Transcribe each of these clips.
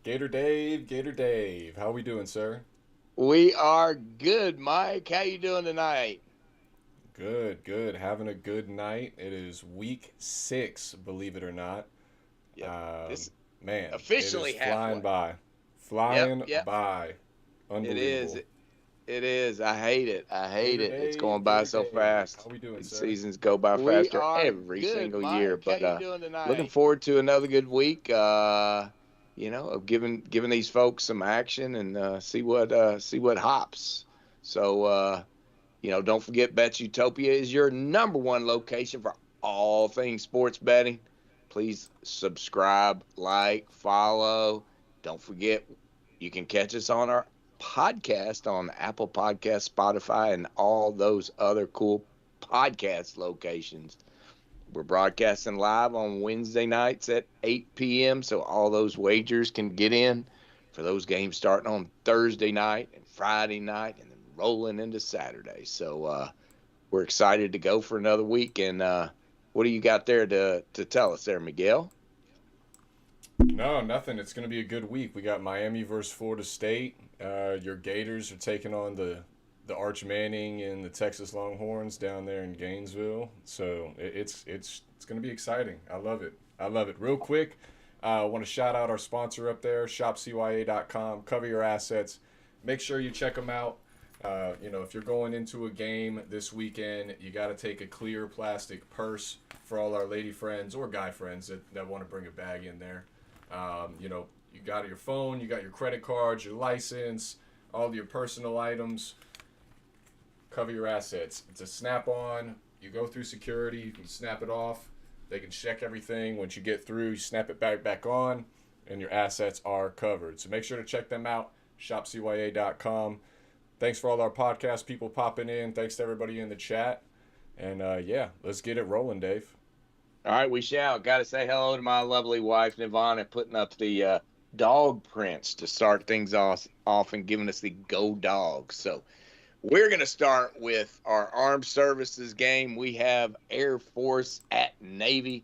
Gator Dave, how we doing, sir? We are good, Mike. How you doing tonight? Good, good. Having a good night. It is week 6, believe it or not. Yep. Um, This Man, it is officially flying halfway. by. Yep, Flying yep. by. It is. Unbelievable. It is. I hate it. I hate it. It's going by Gator so Dave, how fast. we doing, These sir? seasons go by We faster are every good, single year. Mike. How But you doing looking tonight? forward to another good week. Of giving these folks some action and see what hops. So don't forget, Bet Utopia is your number one location for all things sports betting. Please subscribe, like, follow. Don't forget, you can catch us on our podcast on Apple Podcasts, Spotify, and all those other cool podcast locations. We're broadcasting live on Wednesday nights at 8 p.m. so all those wagers can get in for those games starting on Thursday night and Friday night and then rolling into Saturday. So we're excited to go for another week. And what do you got there to tell us there, Miguel? No, nothing. It's going to be a good week. We got Miami versus Florida State. Your Gators are taking on the Arch Manning and the Texas Longhorns down there in Gainesville. So it's going to be exciting. I love it. I love it. Real quick, I want to shout out our sponsor up there, shopcya.com. Cover your assets. Make sure you check them out. If you're going into a game this weekend, you got to take a clear plastic purse for all our lady friends or guy friends that want to bring a bag in there. You got your phone, you got your credit cards, your license, all your personal items. Cover your assets. It's a snap on. You go through security, you can snap it off. They can check everything. Once you get through, you snap it back on, and your assets are covered. So make sure to check them out, shopcya.com. Thanks for all our podcast people popping in. Thanks to everybody in the chat. And let's get it rolling, Dave. All right, we shall. Got to say hello to my lovely wife, Nirvana, putting up the dog prints to start things off and giving us the go dogs. So we're going to start with our armed services game. We have Air Force at Navy.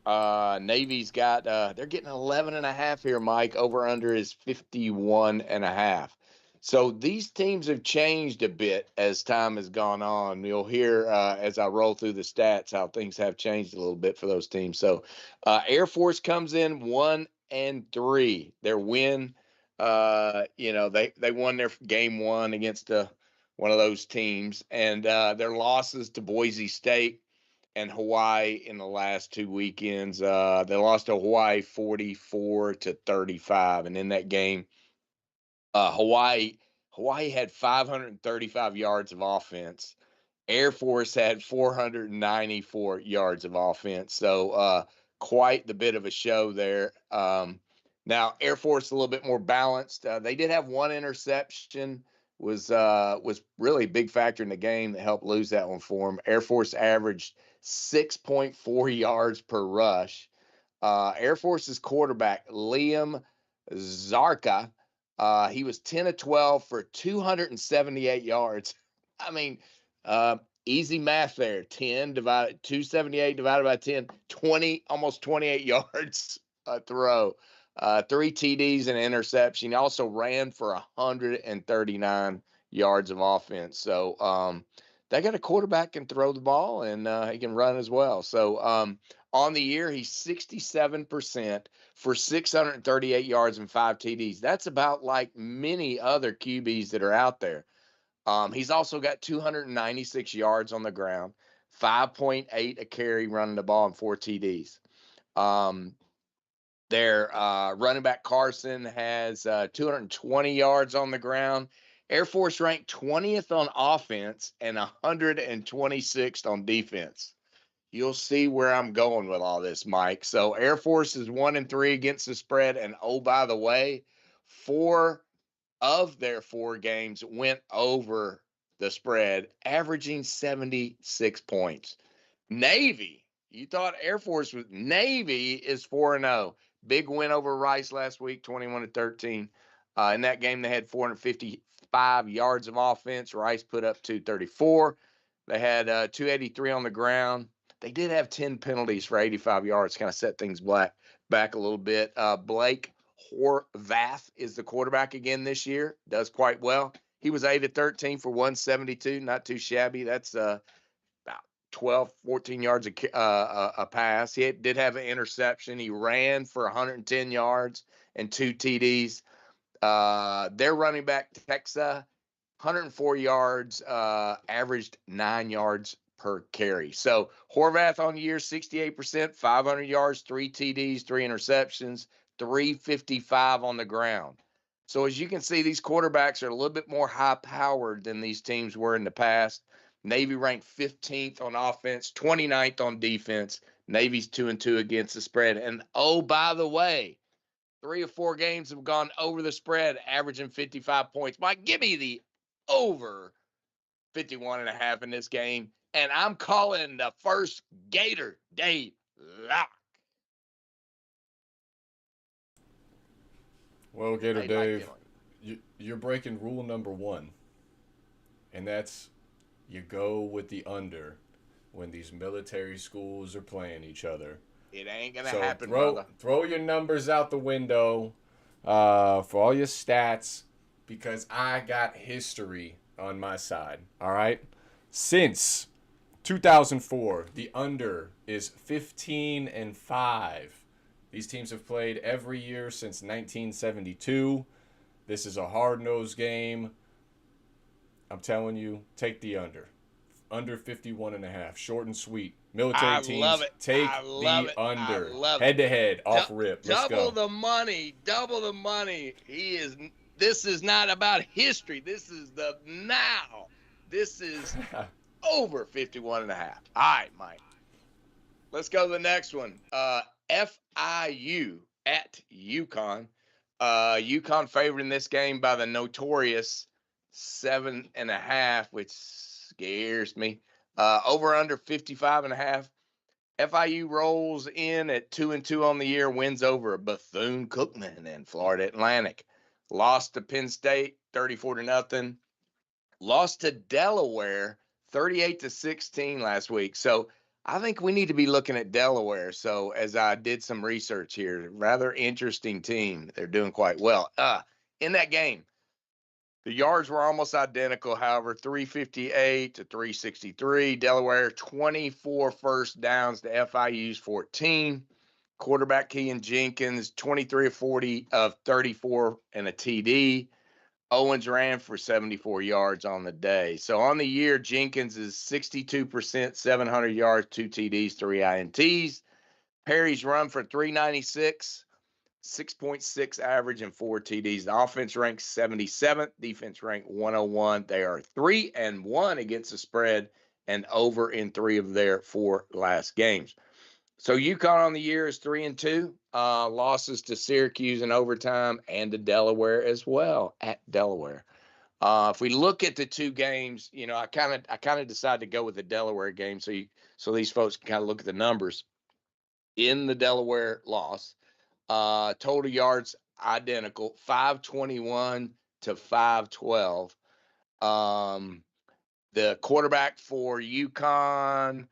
Navy's got, they're getting 11.5 here, Mike. Over under is 51.5. So these teams have changed a bit as time has gone on. You'll hear as I roll through the stats how things have changed a little bit for those teams. So Air Force comes in 1-3. Their win, they won their game one against one of those teams, and their losses to Boise State and Hawaii in the last two weekends. They lost to Hawaii 44-35, and in that game, Hawaii had 535 yards of offense. Air Force had 494 yards of offense. So quite the bit of a show there. Now Air Force a little bit more balanced. They did have one interception. Was really a big factor in the game that helped lose that one for them. Air Force averaged 6.4 yards per rush. Air Force's quarterback Liam Zarka, he was 10 of 12 for 278 yards. I mean, easy math there. 278 divided by 10, 20, almost 28 yards a throw. Three TDs and an interception. He also ran for 139 yards of offense. So they got a quarterback can throw the ball and he can run as well. So on the year, he's 67% for 638 yards and 5 TDs. That's about like many other QBs that are out there. He's also got 296 yards on the ground, 5.8 a carry running the ball, and 4 TDs. Their running back Carson has 220 yards on the ground. Air Force ranked 20th on offense and 126th on defense. You'll see where I'm going with all this, Mike. So Air Force is 1-3 against the spread, and oh, by the way, 4 of their 4 games went over the spread, averaging 76 points. Navy, you thought Air Force was Navy is 4-0. Big win over Rice last week, 21-13. In that game, they had 455 yards of offense. Rice put up 234. They had 283 on the ground. They did have 10 penalties for 85 yards, kind of set things back a little bit. Blake Horvath is the quarterback again this year. Does quite well. He was 8 of 13 for 172. Not too shabby. That's about 12, 14 yards a pass. He did have an interception. He ran for 110 yards and 2 TDs. Their running back, Texa, 104 yards, averaged 9 yards per carry. So Horvath on the year, 68%, 500 yards, 3 TDs, 3 interceptions, 355 on the ground. So as you can see, these quarterbacks are a little bit more high-powered than these teams were in the past. Navy ranked 15th on offense, 29th on defense. Navy's 2-2 against the spread. And oh, by the way, 3 or 4 games have gone over the spread, averaging 55 points. Mike, give me the over 51.5 in this game. And I'm calling the first Gator Day lock. Well, Gator Dave, you're breaking rule number 1. And that's you go with the under when these military schools are playing each other. It ain't going to happen, brother. Throw your numbers out the window for all your stats because I got history on my side, all right? Since 2004, the under is 15-5. These teams have played every year since 1972. This is a hard-nosed game. I'm telling you, take the under. Under 51.5. Short and sweet. Military teams, take the under. Head-to-head, off rip. Let's go. Double the money. Double the money. This is not about history. This is the now. This is over 51.5. All right, Mike. Let's go to the next one. FIU at UConn. UConn favored in this game by the notorious 7.5, which scares me. Over under 55.5. FIU rolls in at 2-2 on the year, wins over Bethune-Cookman and Florida Atlantic. Lost to Penn State 34-0. Lost to Delaware 38-16 last week. So I think we need to be looking at Delaware. So as I did some research here, rather interesting team. They're doing quite well. In that game, the yards were almost identical. However, 358 to 363. Delaware 24 first downs to FIU's 14. Quarterback Kean Jenkins 23 of 40 of 34 and a TD. Owens ran for 74 yards on the day. So on the year, Jenkins is 62%, 700 yards, 2 TDs, 3 INTs. Perry's run for 396, 6.6 average, and 4 TDs. The offense ranks 77th, defense ranked 101. They are 3-1 against the spread and over in 3 of their 4 last games. So UConn on the year is 3-2. Losses to Syracuse in overtime and to Delaware as well at Delaware. If we look at the 2 games, I kind of decided to go with the Delaware game so these folks can kind of look at the numbers. In the Delaware loss, total yards identical, 521 to 512. The quarterback for UConn,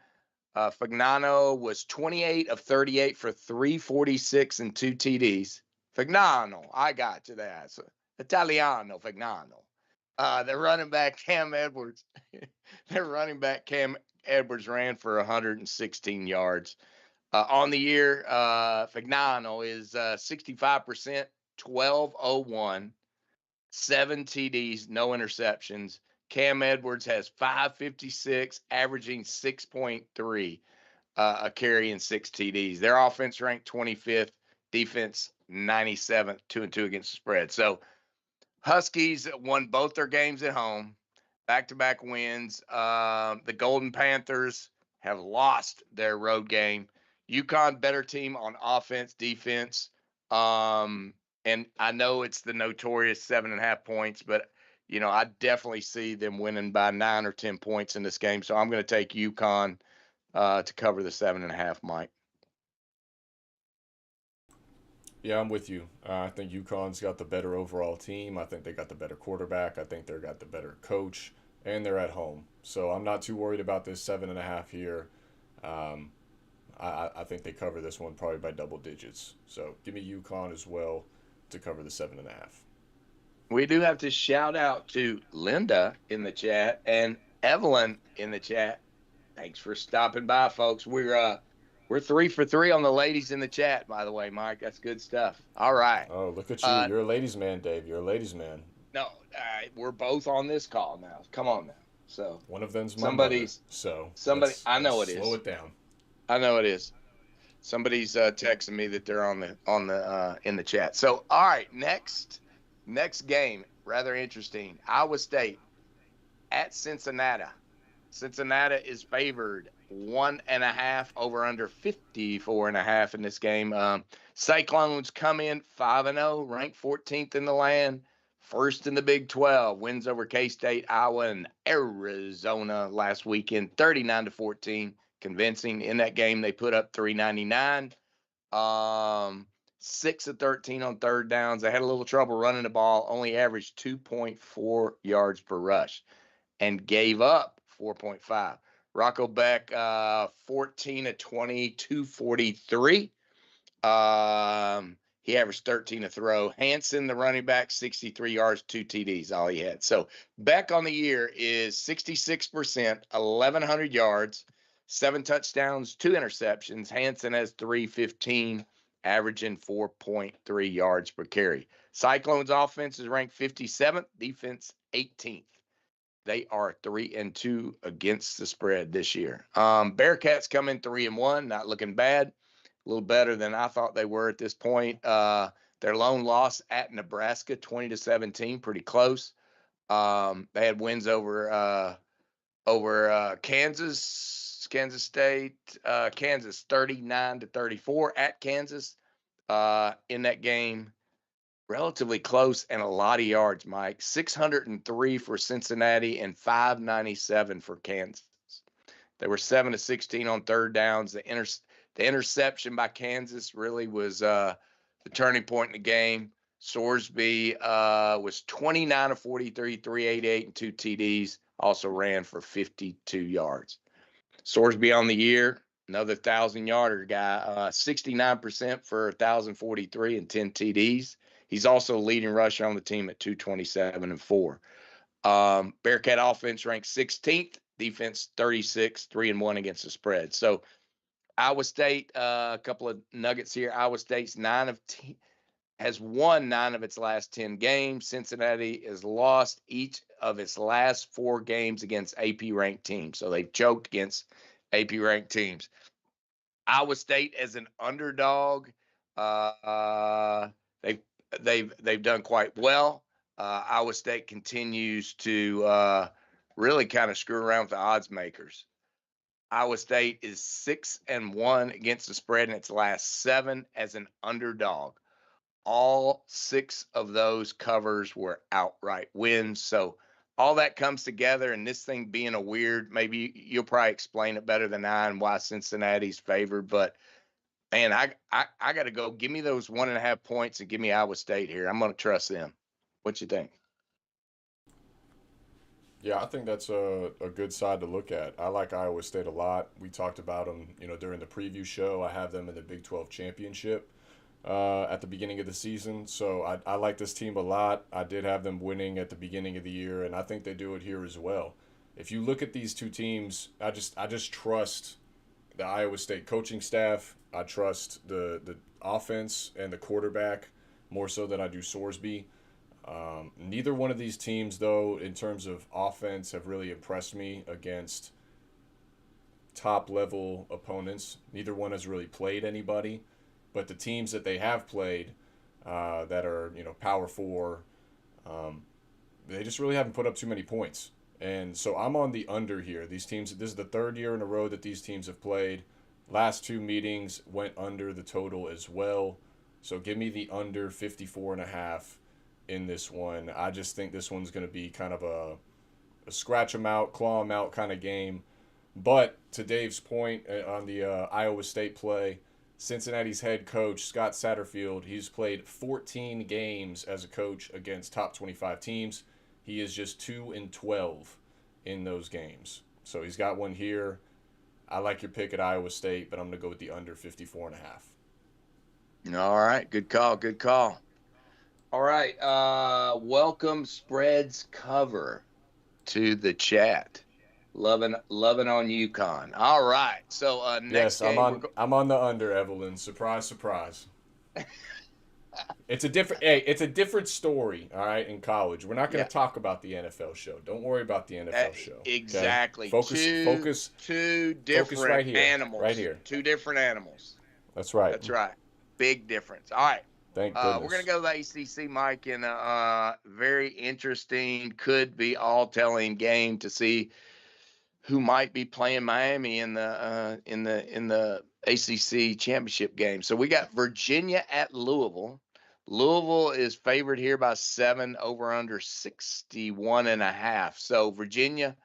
Fagnano, was 28 of 38 for 346 and 2 TDs. Fagnano, I got to that. So, Italiano, Fagnano. The running back, Cam Edwards. Ran for 116 yards. On the year, Fagnano is 65%, 1201, 7 TDs, no interceptions. Cam Edwards has 556, averaging 6.3 a carry and 6 TDs. Their offense ranked 25th, defense 97th, 2-2 against the spread. So Huskies won both their games at home, back-to-back wins. The Golden Panthers have lost their road game. UConn, better team on offense, defense. And I know it's the notorious 7.5 points, but I definitely see them winning by 9 or 10 points in this game. So I'm going to take UConn to cover the 7.5, Mike. Yeah, I'm with you. I think UConn's got the better overall team. I think they got the better quarterback. I think they got the better coach, and they're at home. So I'm not too worried about this 7.5 here. I think they cover this one probably by double digits. So give me UConn as well to cover the 7.5. We do have to shout out to Linda in the chat and Evelyn in the chat. Thanks for stopping by, folks. We're 3 for 3 on the ladies in the chat, by the way, Mike. That's good stuff. All right. Oh, look at you. You're a ladies' man, Dave. You're a ladies' man. No, we're both on this call now. Come on now. So one of them's my mother. So I know it is. Slow it down. I know it is. Somebody's texting me that they're on the in the chat. So all right, next game, rather interesting. Iowa State at Cincinnati. Cincinnati is favored 1.5 over under 54.5 in this game. Cyclones come in 5-0, ranked 14th in the land, first in the Big 12. Wins over K-State, Iowa, and Arizona last weekend, 39-14, convincing. In that game, they put up 399. 6 of 13 on third downs. They had a little trouble running the ball, only averaged 2.4 yards per rush, and gave up 4.5. Rocco Beck, 14 of 20, 243. He averaged 13 a throw. Hansen, the running back, 63 yards, 2 TDs, all he had. So Beck on the year is 66%, 1,100 yards, 7 touchdowns, 2 interceptions. Hansen has 315, averaging 4.3 yards per carry. Cyclones offense is ranked 57th, defense 18th. They are 3-2 against the spread this year. Bearcats come in 3-1, not looking bad. A little better than I thought they were at this point. Their lone loss at Nebraska, 20-17, pretty close. They had wins over Kansas State, Kansas 39-34 at Kansas. In that game, relatively close and a lot of yards, Mike. 603 for Cincinnati and 597 for Kansas. They were 7 of 16 on third downs. The interception by Kansas really was the turning point in the game. Sorsby was 29 of 43, 388, and 2 TDs. Also ran for 52 yards. Sorsby on the year, another 1,000-yarder guy, 69% for 1,043 and 10 TDs. He's also leading rusher on the team at 227 and 4. Bearcat offense ranked 16th, defense 36, 3-1 against the spread. So Iowa State, a couple of nuggets here. Iowa State's has won 9 of its last 10 games. Cincinnati has lost each of its last 4 games against AP-ranked teams. So they've choked against AP-ranked teams. Iowa State as an underdog, they've done quite well. Iowa State continues to really kind of screw around with the odds makers. Iowa State is 6-1 against the spread in its last 7 as an underdog. All 6 of those covers were outright wins. So all that comes together, and this thing being a weird, maybe you'll probably explain it better than I and why Cincinnati's favored. But man, I got to go. Give me those 1.5 points and give me Iowa State here. I'm going to trust them. What you think? Yeah, I think that's a good side to look at. I like Iowa State a lot. We talked about them, during the preview show. I have them in the Big 12 championship at the beginning of the season. So I like this team a lot. I did have them winning at the beginning of the year, and I think they do it here as well. If you look at these two teams, I just trust the Iowa State coaching staff. I trust the offense and the quarterback more so than I do Sorsby. Neither one of these teams, though, in terms of offense, have really impressed me against top-level opponents. Neither one has really played anybody. But the teams that they have played that are, Power 4, they just really haven't put up too many points. And so I'm on the under here. These teams, this is the 3rd year in a row that these teams have played. Last 2 meetings went under the total as well. So give me the under 54.5 in this one. I just think this one's going to be kind of a scratch them out, claw them out kind of game. But to Dave's point on the Iowa State play, Cincinnati's head coach, Scott Satterfield, he's played 14 games as a coach against top 25 teams. He is just 2-12 in those games. So he's got one here. I like your pick at Iowa State, but I'm going to go with the under 54.5. All right. Good call. Good call. All right. Welcome spreads cover to the chat. Loving on UConn. All right. So next Yes, I'm game on. I'm on the under, Evelyn. Surprise, surprise. It's a different. Hey, it's a different story. All right, in college, we're not going yeah, to talk about the NFL show. Don't worry about the uh, NFL show. Okay, exactly. focus, Two focus, two focus different right here, right animals. here. Two different animals. That's right. That's right. Big difference. All right. Thank We're gonna goodness. go to the ACC, Mike, in a very interesting, could be all telling game to see who might be playing Miami in the ACC championship game. So we got Virginia at Louisville. Louisville is favored here by 7, over under 61.5. So Virginia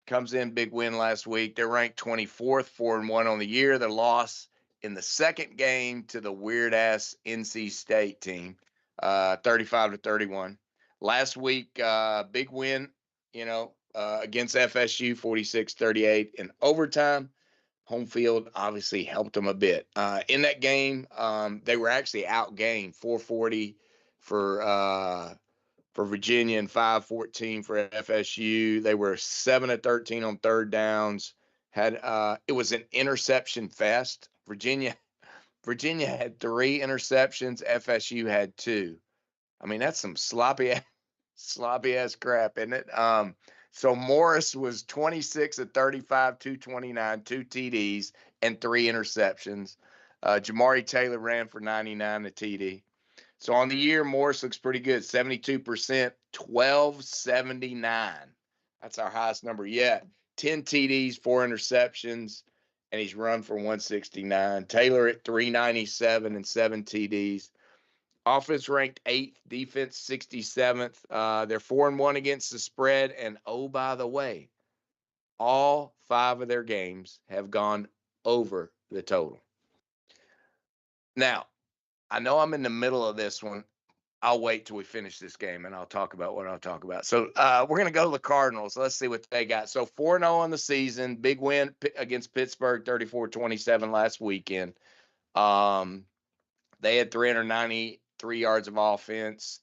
comes in, big win last week. They're ranked 24th, 4-1 on the year. The loss in the second game to the weird ass NC State team, 35-31. Last week, big win, against FSU, 46-38 in overtime. Home field obviously helped them a bit. In that game, they were actually outgained 440 for Virginia and 514 for FSU. They were 7-13 on third downs. It was an interception fest. Virginia had 3 interceptions. FSU had 2. I mean, that's some sloppy ass crap, isn't it? So Morris was 26-35, 229, 2 TDs, and 3 interceptions. Jamari Taylor ran for 99, a TD. So on the year, Morris looks pretty good. 72%, 1279. That's our highest number yet. 10 TDs, 4 interceptions, and he's run for 169. Taylor at 397 and 7 TDs. Offense ranked 8th, defense 67th. They're 4-1 against the spread. And oh, by the way, all 5 of their games have gone over the total. Now, I know I'm in the middle of this one. I'll wait till we finish this game and I'll talk about what I'll talk about. So we're going to go to the Cardinals. Let's see what they got. So 4-0 on the season. Big win against Pittsburgh, 34-27 last weekend. They had 393 yards of offense.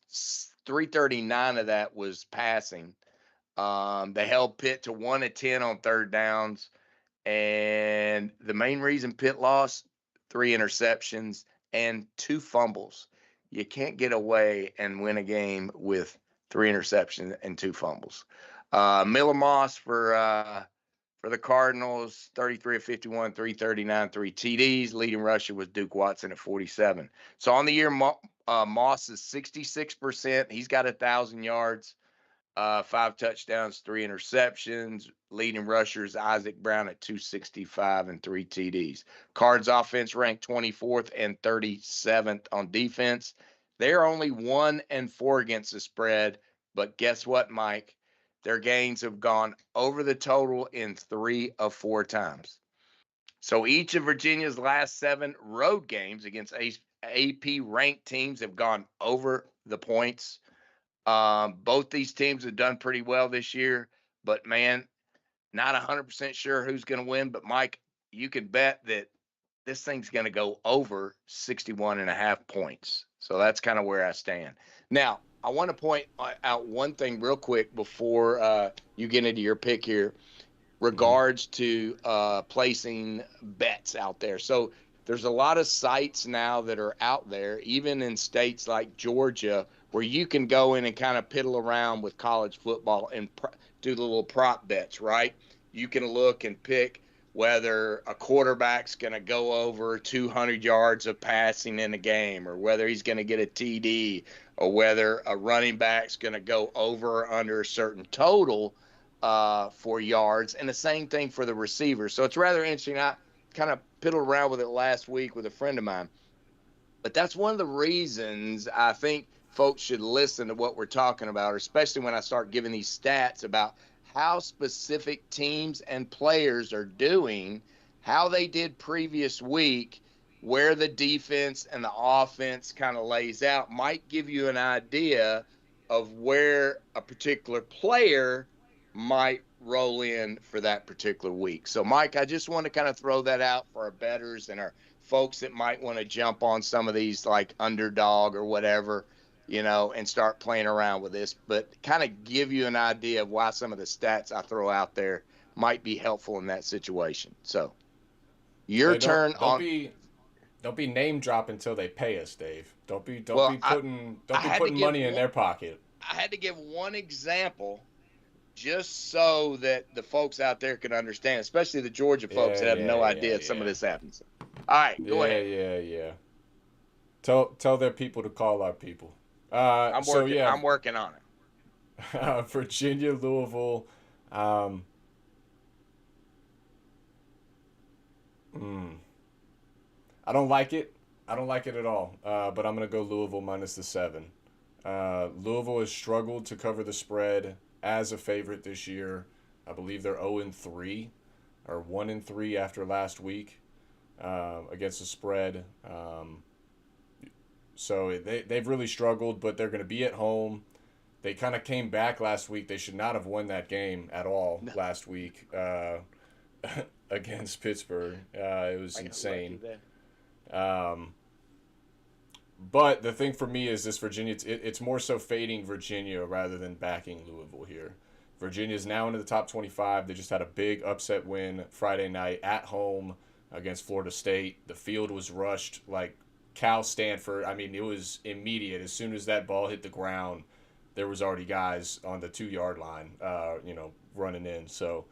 339 of that was passing. They held Pitt to 1-10 on third downs. And the main reason Pitt lost, 3 interceptions and 2 fumbles. You can't get away and win a game with 3 interceptions and 2 fumbles. Miller Moss for the Cardinals, 33-51, 339, 3 TDs. Leading rusher was Duke Watson at 47. So on the year, Moss is 66%. He's got 1,000 yards. 5 touchdowns, 3 interceptions. Leading rushers Isaac Brown at 265 and 3 TDs. Cards offense ranked 24th and 37th on defense. They're only 1-4 against the spread, but guess what, Mike? Their gains have gone over the total in 3 of 4 times. So each of Virginia's last 7 road games against AP ranked teams have gone over the points. Both these teams have done pretty well this year, but man, not 100% sure who's going to win. But Mike, you can bet that this thing's going to go over 61.5 points. So that's kind of where I stand. Now, I want to point out one thing real quick before you get into your pick here, regards to placing bets out there. So there's a lot of sites now that are out there, even in states like Georgia, where you can go in and kind of piddle around with college football and do the little prop bets, right? You can look and pick whether a quarterback's going to go over 200 yards of passing in a game, or whether he's going to get a TD, or whether a running back's going to go over or under a certain total for yards, and the same thing for the receiver. So it's rather interesting. I kind of piddled around with it last week with a friend of mine. But that's one of the reasons I think folks should listen to what we're talking about, especially when I start giving these stats about how specific teams and players are doing, how they did previous week, where the defense and the offense kind of lays out, might give you an idea of where a particular player might roll in for that particular week. So, Mike, I just want to kind of throw that out for our bettors and our folks that might want to jump on some of these like underdog or whatever. and start playing around with this, but kind of give you an idea of why some of the stats I throw out there might be helpful in that situation. So your turn on. Don't be name dropping until they pay us, Dave. Don't be putting money in their pocket. I had to give one example just so that the folks out there can understand, especially the Georgia folks that have no idea some of this happens. All right, go ahead. Yeah. Tell their people to call our people. I'm working on it. Virginia, Louisville. I don't like it. I don't like it at all. But I'm going to go Louisville minus the 7. Louisville has struggled to cover the spread as a favorite this year. I believe they're 0-3 or 1-3 after last week against the spread. So they've really struggled, but they're going to be at home. They kind of came back last week. They should not have won that game at all last week against Pittsburgh. It was insane. But the thing for me is this Virginia, it's more so fading Virginia rather than backing Louisville here. Virginia is now into the top 25. They just had a big upset win Friday night at home against Florida State. The field was rushed like Cal Stanford. I mean, it was immediate. As soon as that ball hit the ground, there was already guys on the 2-yard line, running in. So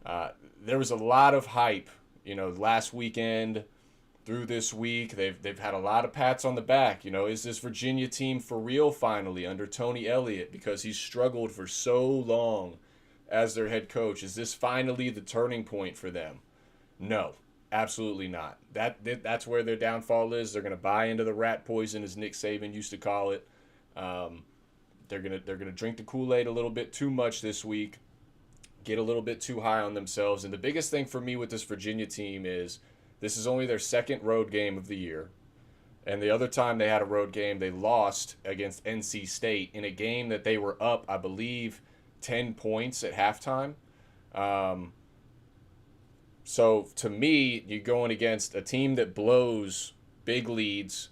there was a lot of hype, last weekend through this week. They've had a lot of pats on the back. Is this Virginia team for real finally under Tony Elliott, because he's struggled for so long as their head coach? Is this finally the turning point for them? No, absolutely not. That's where their downfall is. They're going to buy into the rat poison, as Nick Saban used to call it. They're gonna drink the Kool-Aid a little bit too much this week, get a little bit too high on themselves. And the biggest thing for me with this Virginia team is this is only their second road game of the year. And the other time they had a road game, they lost against NC State in a game that they were up, I believe, 10 points at halftime. So to me, you're going against a team that blows big leads,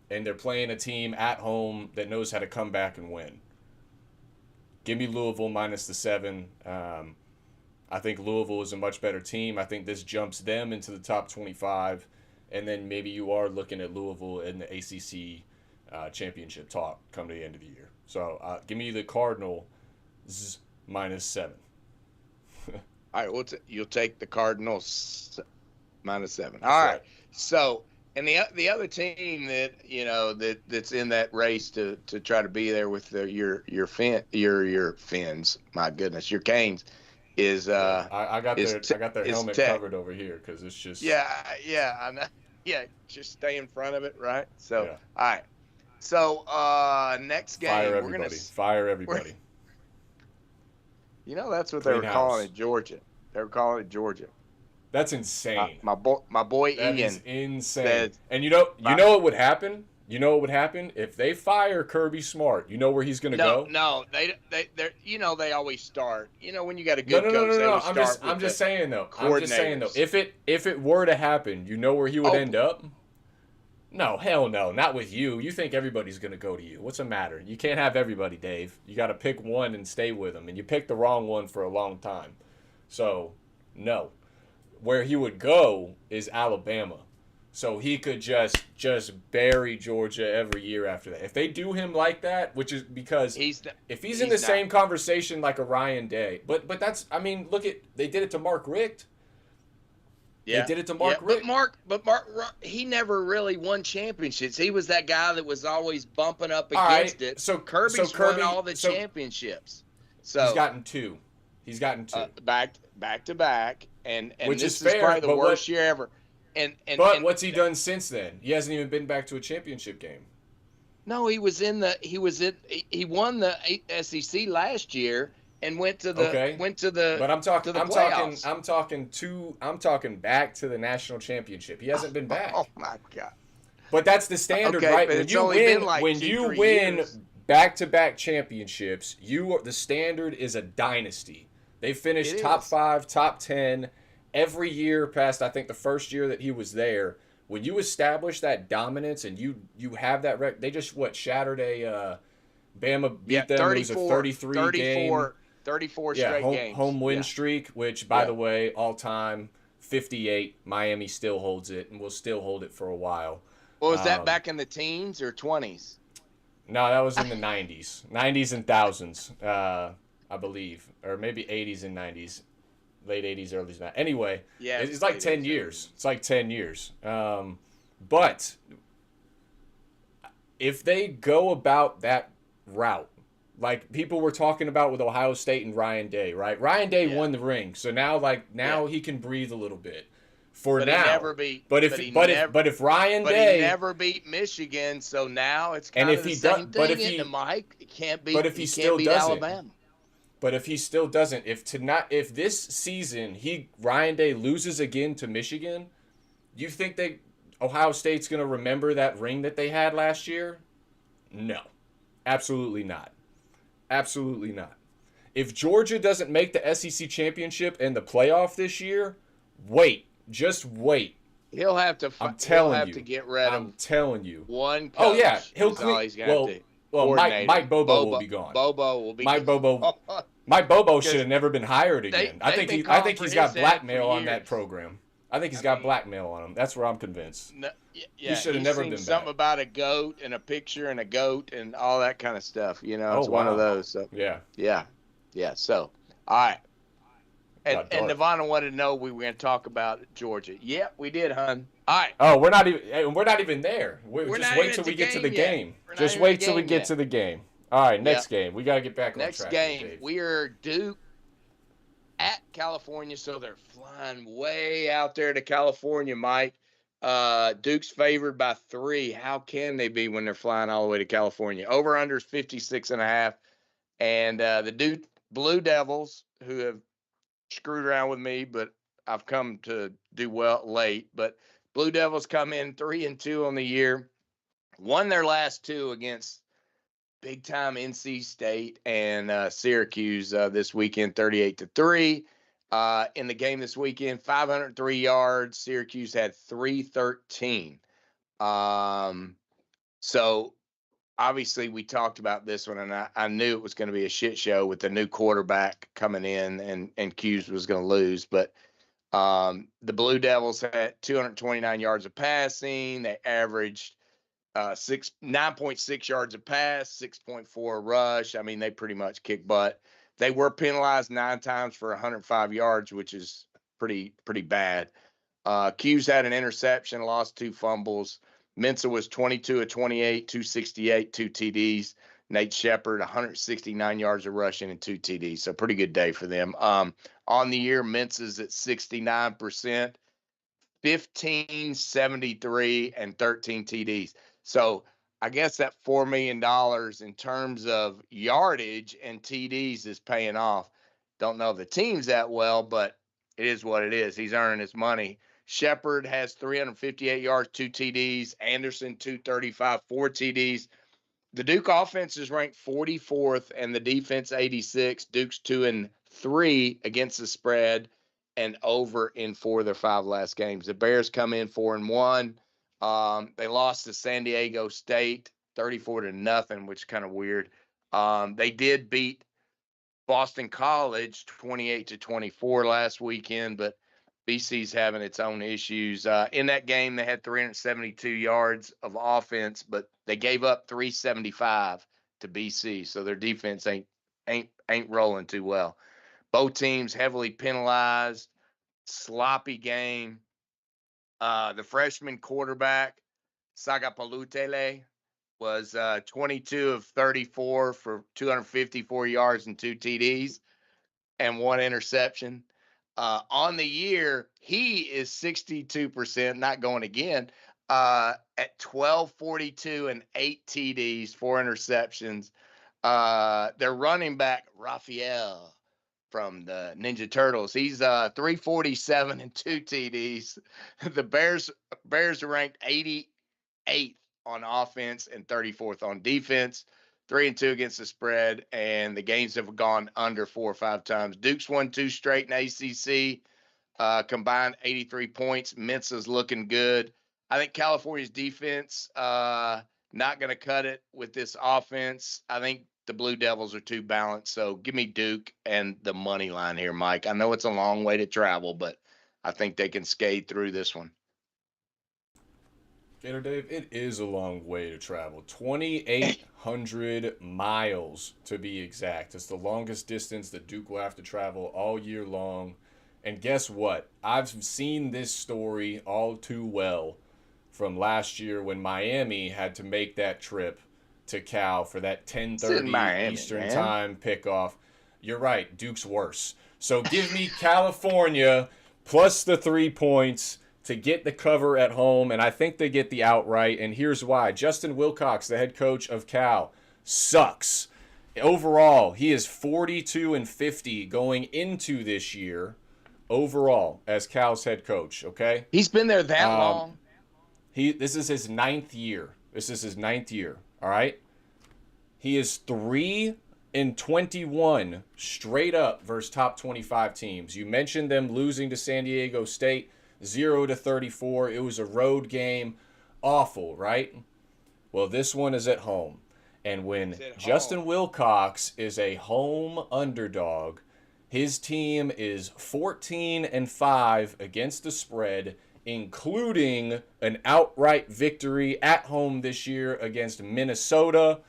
and they're playing a team at home that knows how to come back and win. Give me Louisville minus the 7. I think Louisville is a much better team. I think this jumps them into the top 25. And then maybe you are looking at Louisville in the ACC championship talk come to the end of the year. So give me the Cardinals minus 7. All right, you'll take the Cardinals minus 7. All right. So, and the other team that that's in that race to try to be there with your Fins, my goodness, your Canes is I got their helmet covered over here because it's just I know. Yeah, just stay in front of it, right? So all right. So next game fire everybody. That's what they were calling it, Georgia. They were calling it Georgia. That's insane. My boy that Ian is insane. And you know what would happen? You know what would happen if they fire Kirby Smart? You know where he's going to go? No, they always start. When you got a good coach, No. I'm just saying though. If it were to happen, you know where he would end up? No, hell no, not with you. You think everybody's going to go to you? What's the matter? You can't have everybody, Dave. You got to pick one and stay with them, and you picked the wrong one for a long time. So, no. Where he would go is Alabama. So he could just bury Georgia every year after that. If they do him like that, which is because if he's in the same conversation like a Ryan Day, but that's, look at, they did it to Mark Richt. Yeah. They did it to Mark Richt. But Mark, he never really won championships. He was that guy that was always bumping up against it. So Kirby won all the championships. So he's gotten two. Back to back, and which this is fair, probably the worst year ever. But what's he done since then? He hasn't even been back to a championship game. No, he won the SEC last year and went to the But I'm talking playoffs. I'm talking back to the national championship. He hasn't been back. Oh my God. But that's the standard, right? When you win back-to-back championships, the standard is a dynasty. They finished top 5, top 10 every year past, I think, the first year that he was there. when you establish that dominance and you have that they just shattered a Bama beat them. It was a 33 game 34 straight games. Home win streak, which by the way, all time 58. Miami still holds it and will still hold it for a while. Well, was that back in the teens or 20s? No, that was in the 90s. 90s and thousands, I believe, or maybe 80s and 90s. Late 80s, early 90s. Anyway, it's like 10 years. It's like 10 years. But if they go about that route, like people were talking about with Ohio State and Ryan Day, right? Ryan Day won the ring, so now he can breathe a little bit. But if Ryan Day, he never beat Michigan, so now it's kind of the same thing. He can't beat. But if he still doesn't, Alabama. But if he still doesn't, if this season Ryan Day loses again to Michigan, you think Ohio State's going to remember that ring that they had last year? No. Absolutely not. Absolutely not. If Georgia doesn't make the SEC championship and the playoff this year, wait. Just wait. He'll have to get rid of I'm telling you. One coach. Oh, yeah. He'll Mike Bobo will be gone. Bobo will be Mike gone. Bobo should have never been hired again. I think he's got blackmail on that program. I think he's got blackmail on him. That's where I'm convinced. No, he should have never been back. Something about a goat and a picture and a goat and all that kind of stuff. It's one of those. So. Yeah. So, all right. And Nirvana wanted to know we were going to talk about Georgia. Yeah, we did, hon. All right. Oh, we're not even there. Just wait till we get to the game. Just wait till we get to the game. All right, next game. We got to get back on track. Next game, we are Duke at California, so they're flying way out there to California, Mike. Duke's favored by 3. How can they be when they're flying all the way to California? Over-under is 56.5. And the Duke Blue Devils, who have screwed around with me, but I've come to do well late. But Blue Devils come in 3-2 on the year, won their last 2 against big-time NC State and Syracuse this weekend, 38-3. In the game this weekend, 503 yards. Syracuse had 313. So obviously we talked about this one, and I knew it was going to be a shit show with the new quarterback coming in, and Cuse was going to lose. But the Blue Devils had 229 yards of passing. They averaged 9.6 yards a pass, 6.4 rush. I mean, they pretty much kick butt. They were penalized 9 times for 105 yards, which is pretty bad. Cuse had an interception, lost 2 fumbles. Mensah was 22 of 28, 268, 2 TDs. Nate Shepard, 169 yards of rushing and 2 TDs. So pretty good day for them. On the year, Mensah's at 69%, 1573, and 13 TDs. So I guess that $4 million in terms of yardage and TDs is paying off. Don't know if the team's that well, but it is what it is. He's earning his money. Shepard has 358 yards, 2 TDs. Anderson, 235, 4 TDs. The Duke offense is ranked 44th and the defense 86. Duke's 2-3 against the spread and over in 4 of their 5 last games. The Bears come in 4-1. They lost to San Diego State 34-0, which is kind of weird. They did beat Boston College 28-24 last weekend, but BC's having its own issues. In that game, they had 372 yards of offense, but they gave up 375 to BC, so their defense ain't rolling too well. Both teams heavily penalized, sloppy game. The freshman quarterback, Sagapalutele, was 22 of 34 for 254 yards and 2 TDs and 1 interception. On the year, he is 62%, not going again, at 1242 and 8 TDs, 4 interceptions. Their running back, Raphael from the Ninja Turtles, he's 347 and 2 TDs. The Bears are ranked 88th on offense and 34th on defense. 3-2 against the spread, and the games have gone under 4 or 5 times. Duke's won 2 straight in ACC, combined 83 points. Mensah's looking good. I think California's defense not going to cut it with this offense. I think the Blue Devils are too balanced. So give me Duke and the money line here, Mike. I know it's a long way to travel, but I think they can skate through this one. Gator Dave, it is a long way to travel. 2,800 miles to be exact. It's the longest distance that Duke will have to travel all year long. And guess what? I've seen this story all too well from last year when Miami had to make that trip to Cal for that It's in 10:30 Miami, Eastern man. time pickoff. You're right, Duke's worse. So give me California plus the 3 points to get the cover at home, and I think they get the outright. And here's why: Justin Wilcox, the head coach of Cal, sucks. Overall, he is 42-50 going into this year. Overall, as Cal's head coach, okay. He's been there that long. This is his ninth year. All right. He is 3-21 straight up versus top 25 teams. You mentioned them losing to San Diego State 0-34. It was a road game. Awful, right? Well, this one is at home. And when Justin Wilcox is a home underdog, his team is 14-5 against the spread, including an outright victory at home this year against Minnesota.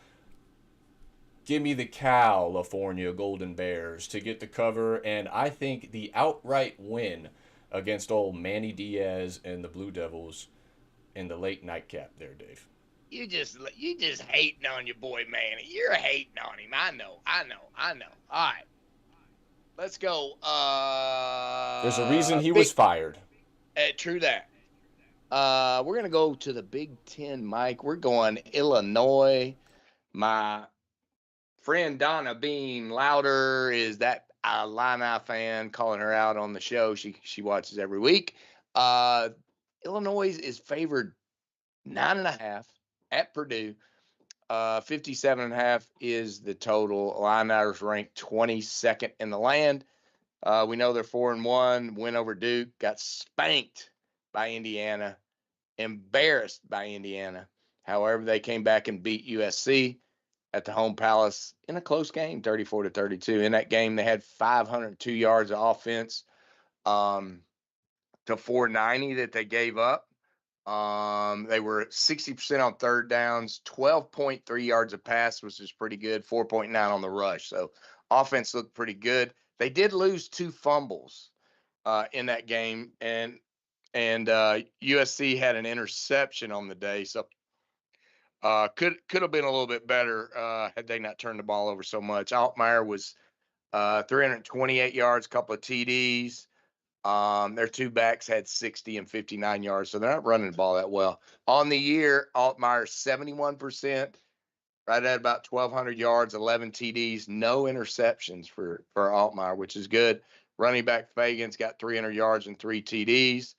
Give me the California Golden Bears to get the cover, and I think the outright win against old Manny Diaz and the Blue Devils in the late nightcap there, Dave. You just hating on your boy Manny. You're hating on him. I know. All right. Let's go. There's a reason he was fired. True that. We're going to go to the Big Ten, Mike. We're going Illinois. My friend Donna Beam Louder is that Illini fan, calling her out on the show. She watches every week. Illinois is favored 9.5 at Purdue. 57.5 is the total. Illini's ranked 22nd in the land. We know they're 4-1. Win over Duke. Got spanked by Indiana. Embarrassed by Indiana. However, they came back and beat USC at the home palace in a close game, 34-32. In that game, they had 502 yards of offense to 490 that they gave up. They were 60% on third downs, 12.3 yards of pass, which is pretty good, 4.9 on the rush. So offense looked pretty good. They did lose 2 fumbles in that game, and USC had an interception on the day. So could have been a little bit better had they not turned the ball over so much. Altmaier was 328 yards, couple of TDs. Their 2 backs had 60 and 59 yards, so they're not running the ball that well. On the year, Altmaier 71%, right at about 1,200 yards, 11 TDs, no interceptions for Altmaier, which is good. Running back Fagan's got 300 yards and 3 TDs.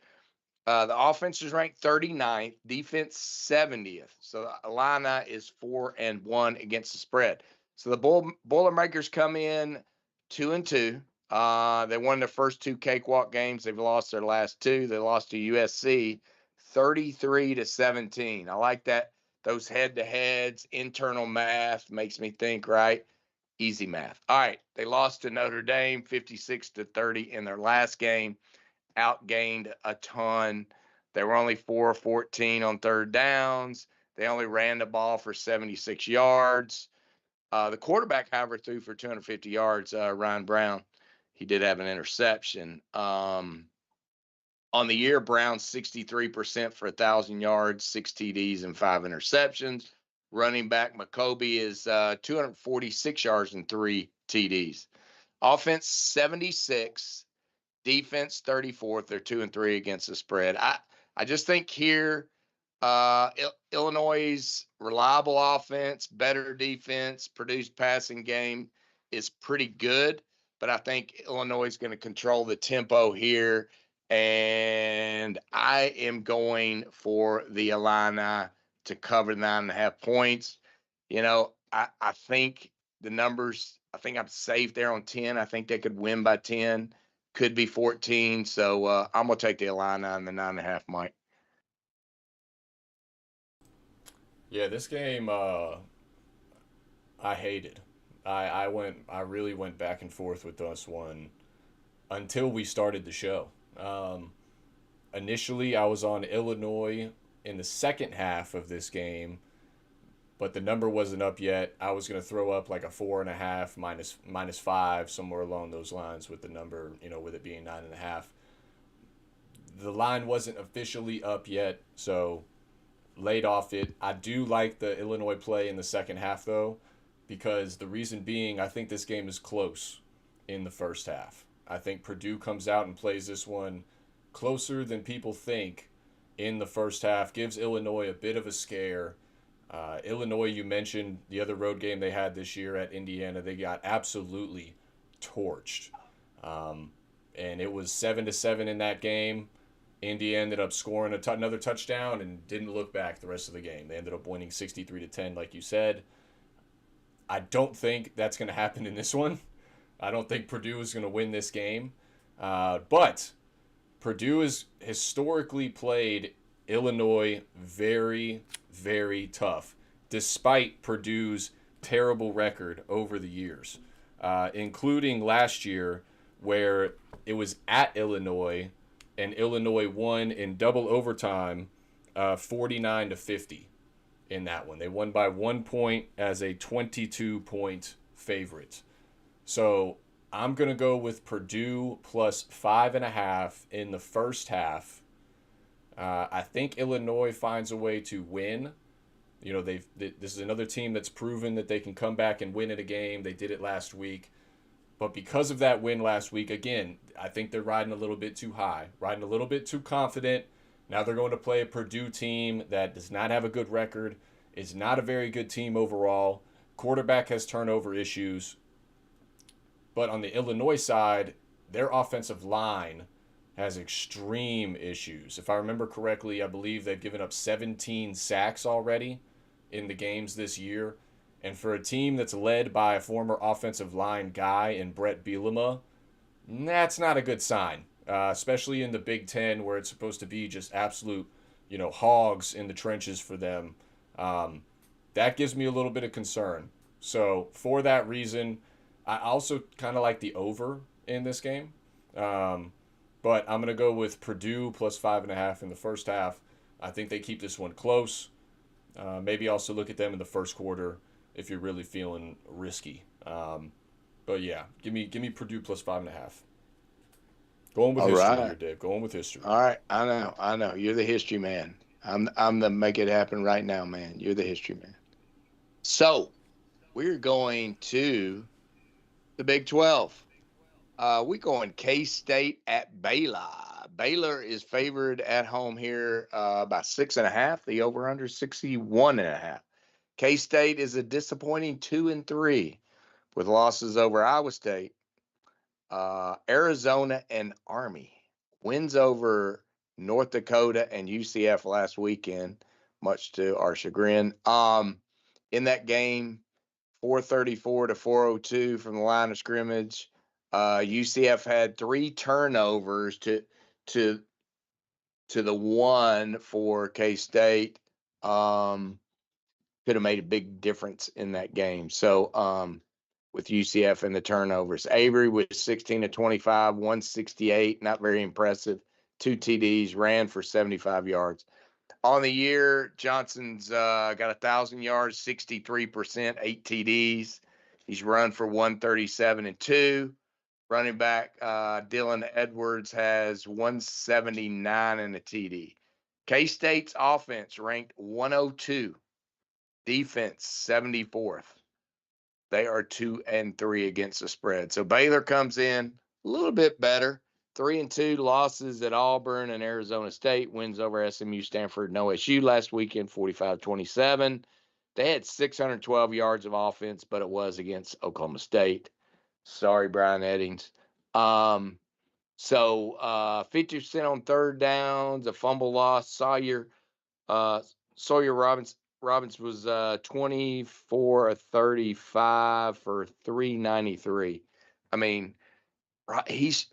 The offense is ranked 39th, defense 70th. So Illini is 4-1 against the spread. So the Boilermakers come in 2-2. They won their first 2 cakewalk games. They've lost their last 2. They lost to USC 33-17. I like that. Those head-to-heads, internal math makes me think, right? Easy math. All right. They lost to Notre Dame 56-30 in their last game. Outgained a ton. They were only 4-14 on third downs. They only ran the ball for 76 yards. The quarterback, however, threw for 250 yards, Ryan Brown. He did have an interception. On the year, Brown 63% for 1,000 yards, 6 TDs, and 5 interceptions. Running back McCoby is 246 yards and 3 TDs. Offense 76, defense 34th. They're 2-3 against the spread. I just think here, Illinois' reliable offense, better defense, Purdue's passing game is pretty good. But I think Illinois is going to control the tempo here. And I am going for the Illini to cover 9.5 points. You know, I think the numbers, I think I'm safe there on 10. I think they could win by 10, could be 14. So I'm going to take the Illini on the 9.5, Mike. Yeah, this game I hated. I really went back and forth with this one until we started the show. Um, Initially, I was on Illinois in the second half of this game, but the number wasn't up yet. I was going to throw up like a 4.5 minus 5, somewhere along those lines with the number, with it being 9.5. The line wasn't officially up yet, so laid off it. I do like the Illinois play in the second half, though, because the reason being, I think this game is close in the first half. I think Purdue comes out and plays this one closer than people think in the first half, gives Illinois a bit of a scare. Illinois, you mentioned the other road game they had this year at Indiana. They got absolutely torched. And it was 7-7 in that game. Indy ended up scoring another touchdown and didn't look back the rest of the game. They ended up winning 63-10, like you said. I don't think that's going to happen in this one. I don't think Purdue is going to win this game. But Purdue has historically played Illinois very, very tough, despite Purdue's terrible record over the years, including last year where it was at Illinois and Illinois won in double overtime, 49-50 in that one. They won by 1 point as a 22-point favorite. So I'm going to go with Purdue plus 5.5 in the first half. I think Illinois finds a way to win. This is another team that's proven that they can come back and win at a game. They did it last week. But because of that win last week, again, I think they're riding a little bit too high, riding a little bit too confident. Now they're going to play a Purdue team that does not have a good record, is not a very good team overall. Quarterback has turnover issues. But on the Illinois side, their offensive line has extreme issues. If I remember correctly, I believe they've given up 17 sacks already in the games this year. And for a team that's led by a former offensive line guy in Brett Bielema, that's not a good sign, especially in the Big Ten where it's supposed to be just absolute, hogs in the trenches for them. That gives me a little bit of concern. So for that reason, I also kind of like the over in this game. But I'm going to go with Purdue plus 5.5 in the first half. I think they keep this one close. Maybe also look at them in the first quarter if you're really feeling risky. But yeah, give me Purdue plus 5.5. Going with history here, Dave. Going with history. All right, I know. You're the history man. I'm the make it happen right now, man. You're the history man. So we're going to the Big 12. We're going K-State at Baylor. Baylor is favored at home here by 6.5. The over/under 61.5. K-State is a disappointing 2-3 with losses over Iowa State, Arizona, and Army. Wins over North Dakota and UCF last weekend, much to our chagrin. In that game, 434 to 402 from the line of scrimmage. UCF had 3 turnovers to the 1 for K-State. Could have made a big difference in that game. So with UCF and the turnovers, Avery was 16 to 25, 168, not very impressive. 2 TDs, ran for 75 yards. On the year, Johnson's got 1,000 yards, 63%, 8 TDs. He's run for 137 and 2. Running back Dylan Edwards has 179 and a TD. K-State's offense ranked 102. Defense 74th. They are 2-3 against the spread. So Baylor comes in a little bit better. 3-2 losses at Auburn and Arizona State. Wins over SMU, Stanford, and OSU last weekend, 45-27. They had 612 yards of offense, but it was against Oklahoma State. Sorry, Brian Eddings. So 50% on third downs, a fumble loss. Sawyer Robbins was 24 of 35 for 393. I mean,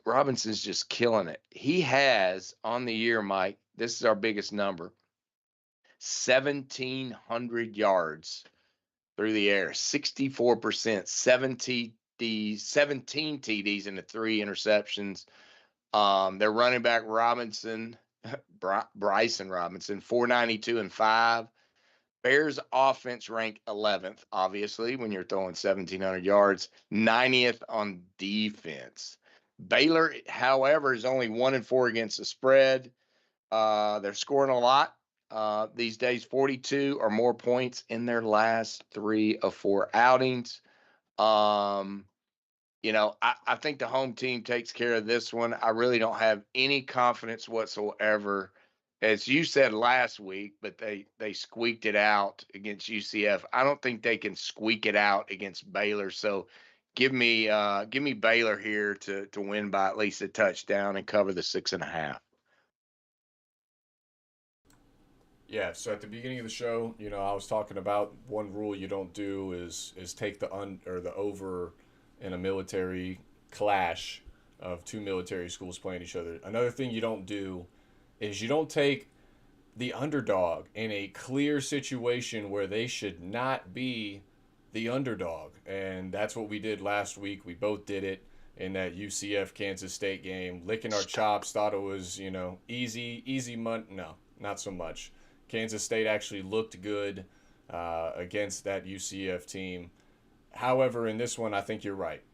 Robinson's just killing it. He has on the year, Mike. This is our biggest number. 1,700 yards through the air, 64%, 17 TDs and the 3 interceptions. Their running back Bryson Robinson, 492 and 5. Bears offense ranked 11th, obviously, when you're throwing 1,700 yards, 90th on defense. Baylor, however, is only 1-4 against the spread. They're scoring a lot these days, 42 or more points in their last 3 of 4 outings. I think the home team takes care of this one. I really don't have any confidence whatsoever. As you said last week, but they squeaked it out against UCF. I don't think they can squeak it out against Baylor. So give me Baylor here to win by at least a touchdown and cover the 6.5. Yeah, so at the beginning of the show, I was talking about one rule you don't do is take the over in a military clash of 2 military schools playing each other. Another thing you don't do is you don't take the underdog in a clear situation where they should not be the underdog. And that's what we did last week. We both did it in that UCF Kansas State game, licking our chops, thought it was, easy money. No, not so much. Kansas State actually looked good against that UCF team. However, in this one, I think you're right.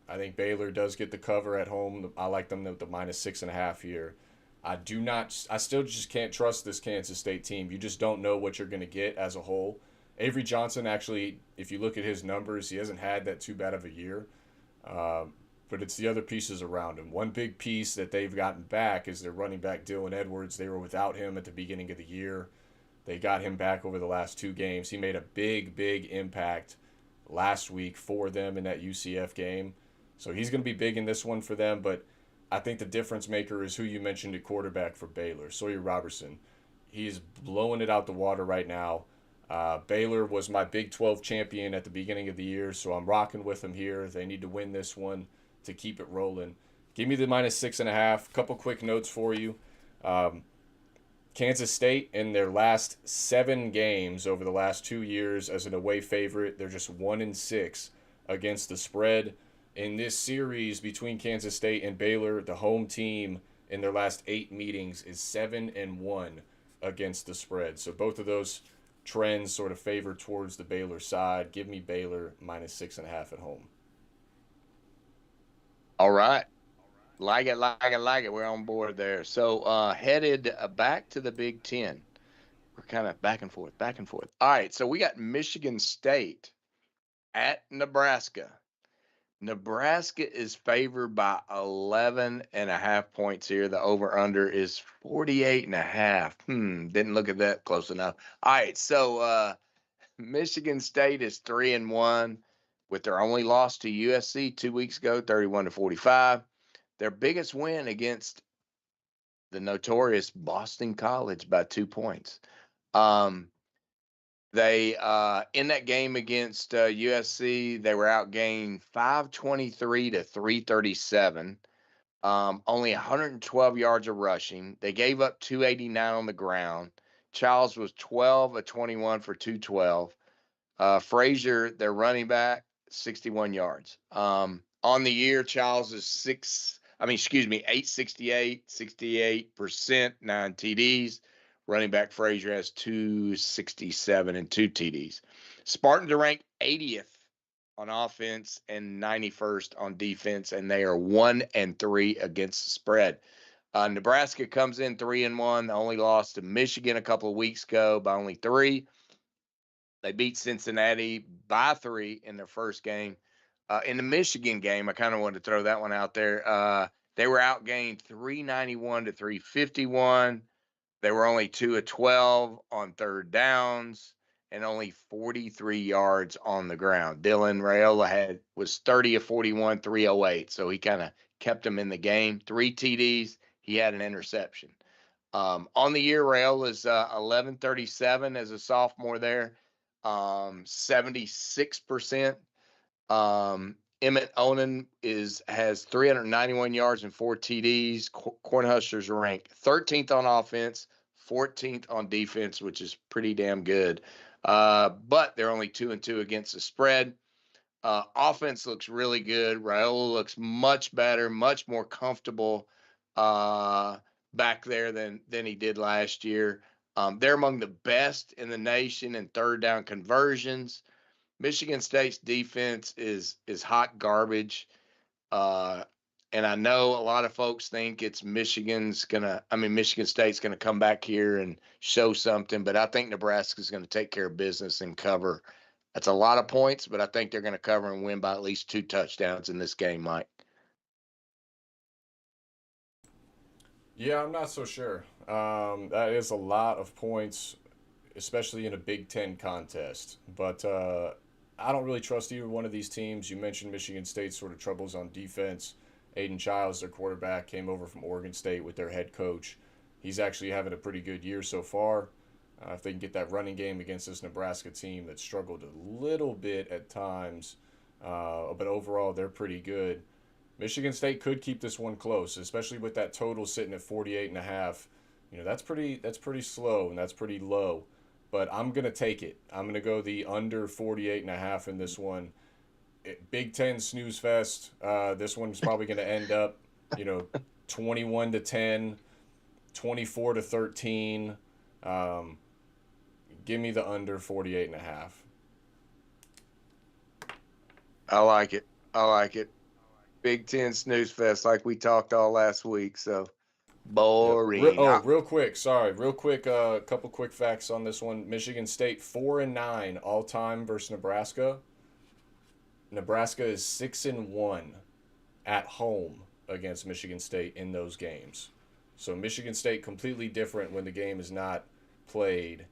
I think Baylor does get the cover at home. I like them at the -6.5 here. I still just can't trust this Kansas State team. You just don't know what you're going to get as a whole. Avery Johnson, actually, if you look at his numbers, he hasn't had that too bad of a year. But it's the other pieces around him. One big piece that they've gotten back is their running back, Dylan Edwards. They were without him at the beginning of the year. They got him back over the last 2 games. He made a big impact last week for them in that UCF game. So he's going to be big in this one for them. But I think the difference maker is who you mentioned at quarterback for Baylor, Sawyer Robertson. He's blowing it out the water right now. Baylor was my Big 12 champion at the beginning of the year, so I'm rocking with them here. They need to win this one to keep it rolling. Give me the -6.5. Couple quick notes for you. Kansas State, in their last 7 games over the last 2 years as an away favorite, they're just 1-6 against the spread. In this series between Kansas State and Baylor, the home team in their last 8 meetings is 7-1 against the spread. So both of those trends sort of favor towards the Baylor side. Give me Baylor -6.5 at home. All right. Like it. We're on board there. So headed back to the Big Ten. We're kind of back and forth. All right. So we got Michigan State at Nebraska. Nebraska is favored by 11.5 points here. The over-under is 48.5. Didn't look at that close enough. All right. So Michigan State is 3-1 with their only loss to USC 2 weeks ago, 31-45. Their biggest win against the notorious Boston College by 2 points. They in that game against USC, they were outgained 523 to 337. Only 112 yards of rushing. They gave up 289 on the ground. Childs was 12 of 21 for 212. Frazier, their running back, 61 yards. On the year, Childs is 868, 68%, 9 TDs. Running back Frazier has 267 and 2 TDs. Spartans are ranked 80th on offense and 91st on defense, and they are 1-3 against the spread. Nebraska comes in 3-1. They only lost to Michigan a couple of weeks ago by only 3. They beat Cincinnati by 3 in their first game. In the Michigan game, I kind of wanted to throw that one out there. They were outgained 391 to 351. They were only 2 of 12 on third downs and only 43 yards on the ground. Dylan Raiola was 30 of 41, 308. So he kind of kept them in the game. 3 TDs. He had an interception. On the year, Raiola's 1137 as a sophomore there. 76%. Emmett Onan has 391 yards and 4 TDs. Cornhuskers are ranked 13th on offense, 14th on defense, which is pretty damn good. But they're only 2-2 against the spread. Offense looks really good. Raiola looks much better, much more comfortable back there than he did last year. They're among the best in the nation in third down conversions. Michigan State's defense is hot garbage. And I know a lot of folks think it's Michigan State's gonna come back here and show something, but I think Nebraska's gonna take care of business and cover. That's a lot of points, but I think they're gonna cover and win by at least 2 touchdowns in this game, Mike. Yeah, I'm not so sure. That is a lot of points, especially in a Big Ten contest. But I don't really trust either one of these teams. You mentioned Michigan State's sort of troubles on defense. Aiden Childs, their quarterback, came over from Oregon State with their head coach. He's actually having a pretty good year so far. If they can get that running game against this Nebraska team that struggled a little bit at times, but overall they're pretty good. Michigan State could keep this one close, especially with that total sitting at 48.5. That's pretty slow and that's pretty low. But I'm gonna take it. I'm gonna go the under 48.5 in this one. Big Ten snooze fest. This one's probably going to end up, 21-10, 24-13. Give me the under 48.5. I like it. Big Ten snooze fest, like we talked all last week. So boring. Real quick. Sorry, real quick. A couple quick facts on this one. Michigan State 4-9 all time versus Nebraska. Nebraska is 6-1 at home against Michigan State in those games. So Michigan State completely different when the game is not played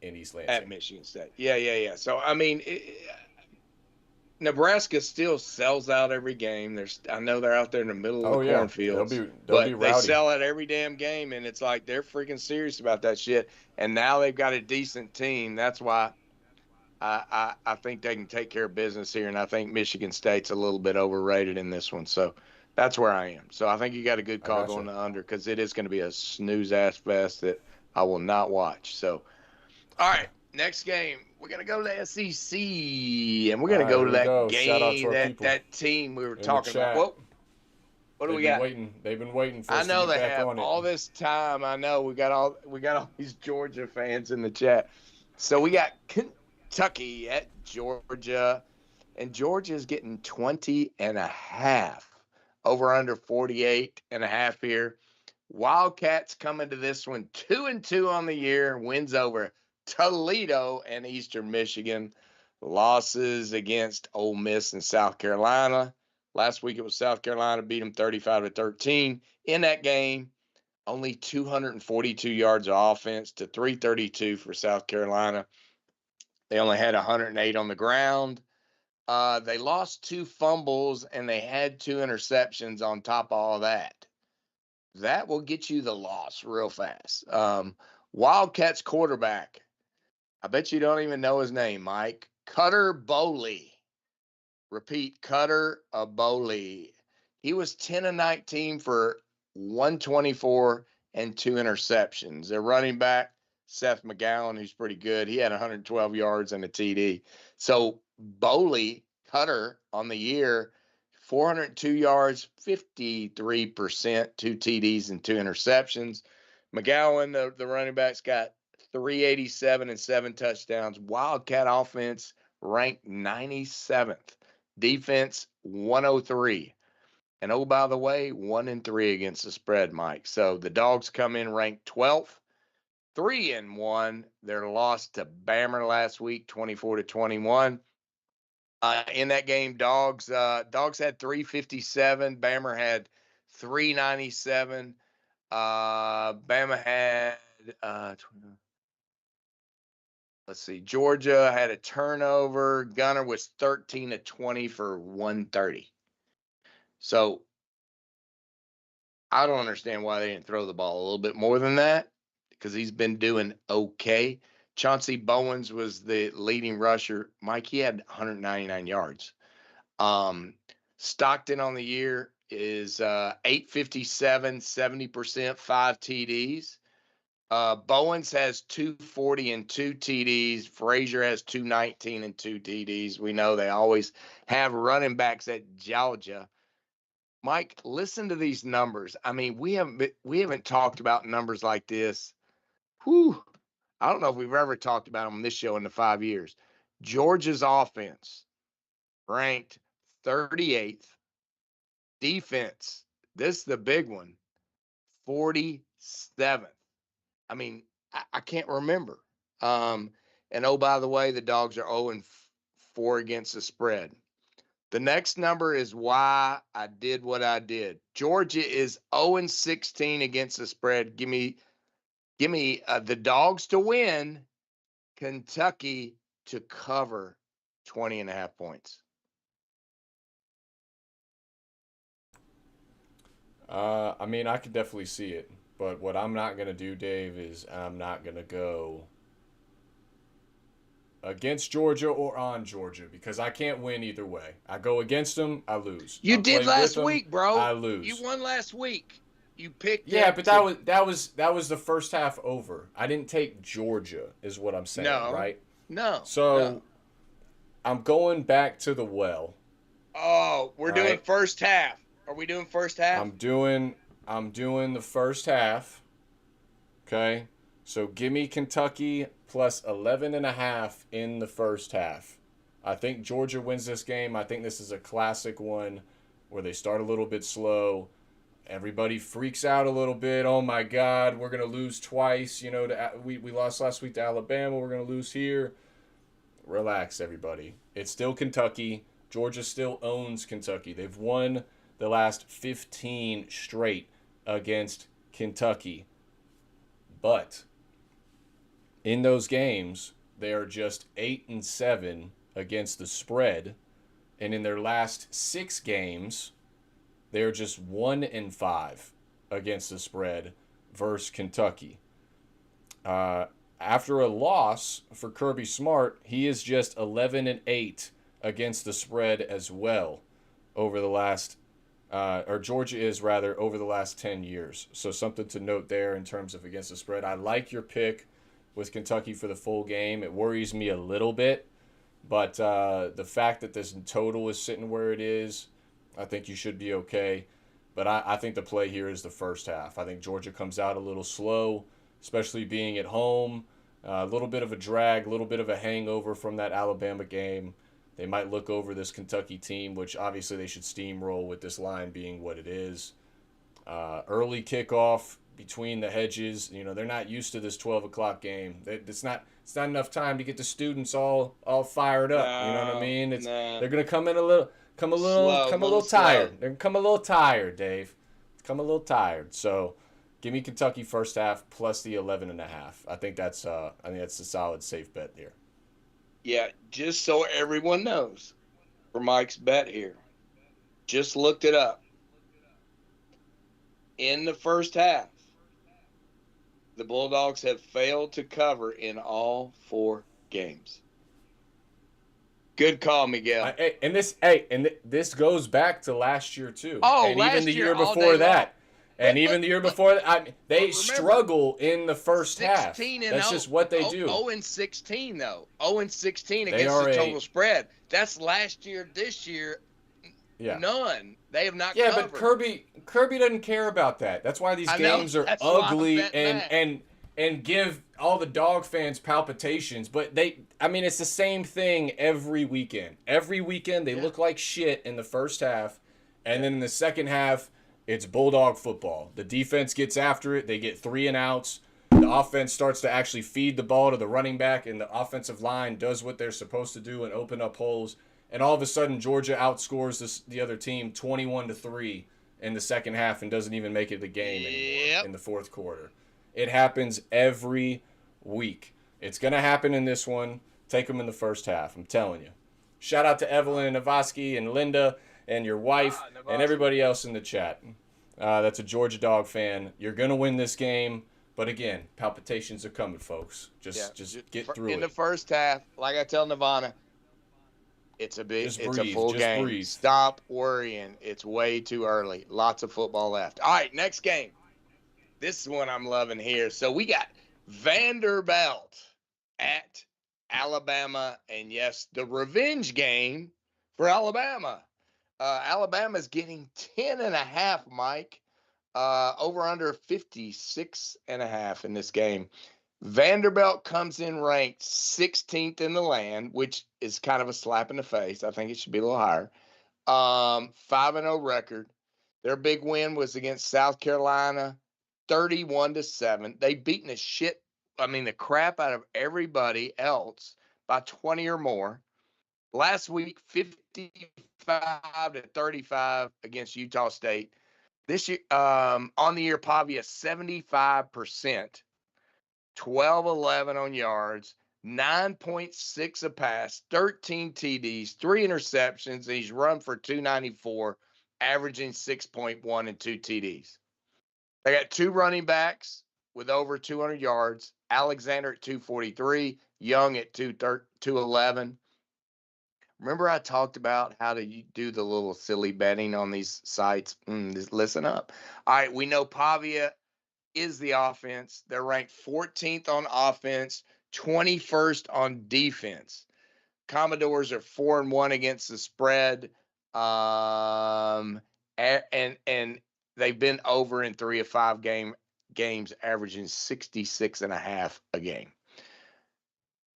in East Lansing. At Michigan State. Yeah. So, Nebraska still sells out every game. I know they're out there in the middle of the cornfields. They'll be rowdy. They sell out every damn game, and it's like they're freaking serious about that shit. And now they've got a decent team. That's why I think they can take care of business here, and I think Michigan State's a little bit overrated in this one. So that's where I am. So I think you got a good call going to under, because it is going to be a snooze-ass fest that I will not watch. So, all right, next game. We're going to go to the SEC, and we're going to go to that game, that team we were talking about. What do we got? They've been waiting for us I know to get they back have on it. all this time. I know we got all these Georgia fans in the chat. So we got Kentucky at Georgia, and Georgia's getting 20.5, over under 48.5 here. Wildcats coming to this one 2-2 on the year, wins over Toledo and Eastern Michigan. Losses against Ole Miss and South Carolina. Last week it was South Carolina beat them 35-13. In that game, only 242 yards of offense to 332 for South Carolina. They only had 108 on the ground. They lost 2 fumbles, and they had 2 interceptions on top of all that. That will get you the loss real fast. Wildcats quarterback, I bet you don't even know his name, Mike. Cutter Boley. Repeat, Cutter Boley. He was 10-19 for 124 and 2 interceptions. Their running back, Seth McGowan, who's pretty good, he had 112 yards and a TD. So Boley, Cutter on the year, 402 yards, 53%, 2 TDs and 2 interceptions. McGowan, the running back's got 387 and 7 touchdowns. Wildcat offense ranked 97th. Defense 103. And oh, by the way, 1-3 against the spread, Mike. So the Dogs come in ranked 12th, 3-1. Their loss to Bammer last week, 24-21. In that game, Dogs had 357. Bammer had 397. Bama had let's see. Georgia had a turnover. Gunner was 13-20 for 130. So I don't understand why they didn't throw the ball a little bit more than that, because he's been doing okay. Chauncey Bowens was the leading rusher. Mike, he had 199 yards. Stockton on the year, is 857, 70%, 5 TDs. Bowens has 240 and 2 TDs. Frazier has 219 and 2 TDs. We know they always have running backs at Georgia. Mike, listen to these numbers. I mean, we haven't talked about numbers like this. Whew. I don't know if we've ever talked about them on this show in the 5 years. Georgia's offense ranked 38th. Defense, this is the big one, 47th. I mean, I can't remember. And oh, by the way, the Dogs are 0-4 against the spread. The next number is why I did what I did. Georgia is 0-16 against the spread. Give me the Dogs to win, Kentucky to cover 20.5 points. I mean, I could definitely see it. But what I'm not going to do, Dave, is I'm not going to go against Georgia or on Georgia because I can't win either way. I go against them, I lose. You did last week, bro. I lose. You won last week. You picked. Yeah, but that was the first half over. I didn't take Georgia, is what I'm saying, right? No. So I'm going back to the well. Oh, we're doing first half. Are we doing first half? I'm doing the first half. Okay? So give me Kentucky plus 11.5 in the first half. I think Georgia wins this game. I think this is a classic one where they start a little bit slow. Everybody freaks out a little bit. Oh my God, we're gonna lose twice. You know, we lost last week to Alabama. We're gonna lose here. Relax, everybody. It's still Kentucky. Georgia still owns Kentucky. They've won the last 15 straight against Kentucky. But in those games, they are just 8-7 against the spread. And in their last 6 games, they're just 1-5 against the spread versus Kentucky. After a loss for Kirby Smart, he is just 11-8 against the spread as well over the last Georgia is rather over the last 10 years. So something to note there in terms of against the spread. I like your pick with Kentucky for the full game. It worries me a little bit, but the fact that this total is sitting where it is, I think you should be okay. But I think the play here is the first half. I think Georgia comes out a little slow, especially being at home. A little bit of a drag, a little bit of a hangover from that Alabama game. They might look over this Kentucky team, which obviously they should steamroll with this line being what it is. Early kickoff between the hedges. You know, they're not used to this 12 o'clock game. It's not enough time to get the students all fired up. You know what I mean? They're gonna come a little tired. They're gonna come a little tired, Dave. Come a little tired. So give me Kentucky first half plus the 11.5. I think that's a solid safe bet there. Yeah, just so everyone knows, for Mike's bet here, just looked it up. In the first half, the Bulldogs have failed to cover in all 4 games. Good call, Miguel. This goes back to last year too. Oh, and last even the year before that. And even the year before that, they struggle in the first half. That's just what they do. 0-16 though. 0-16 against the total spread. That's last year. This year, none. They have not covered. Yeah, but Kirby doesn't care about that. That's why these games are ugly and give all the Dog fans palpitations. But it's the same thing every weekend. Every weekend they look like shit in the first half, and then in the second half, it's Bulldog football. The defense gets after it. They get 3 and outs. The offense starts to actually feed the ball to the running back, and the offensive line does what they're supposed to do and open up holes. And all of a sudden, Georgia outscores the other team 21-3 in the second half and doesn't even make it the game anymore in the fourth quarter. It happens every week. It's going to happen in this one. Take them in the first half. I'm telling you. Shout out to Evelyn and Navoski and Linda and your wife and everybody else in the chat. That's a Georgia Dog fan. You're going to win this game. But again, palpitations are coming, folks. Just get through it. In the first half, like I tell Nirvana, It's Just a breathe. full Just game. breathe. Stop worrying. It's way too early. Lots of football left. All right, next game. This is one I'm loving here. So we got Vanderbilt at Alabama, and yes, the revenge game for Alabama. Alabama's getting 10.5, Mike. Over under 56.5 in this game. Vanderbilt comes in ranked 16th in the land, which is kind of a slap in the face. I think it should be a little higher. 5-0 record. Their big win was against South Carolina, 31-7. They beaten the crap out of everybody else by 20 or more. Last week, 55-35 against Utah State. This year, on the year, Pavia 75%, 12-11 on yards, 9.6 a pass, 13 TDs, 3 interceptions. He's run for 294, averaging 6.1 and 2 TDs. They got 2 running backs with over 200 yards. Alexander at 243, Young at 211. Remember I talked about how to do the little silly betting on these sites? Just listen up. All right, we know Pavia is the offense. They're ranked 14th on offense, 21st on defense. Commodores are 4-1 against the spread. And they've been over in 3 of 5 games, averaging 66.5 a game.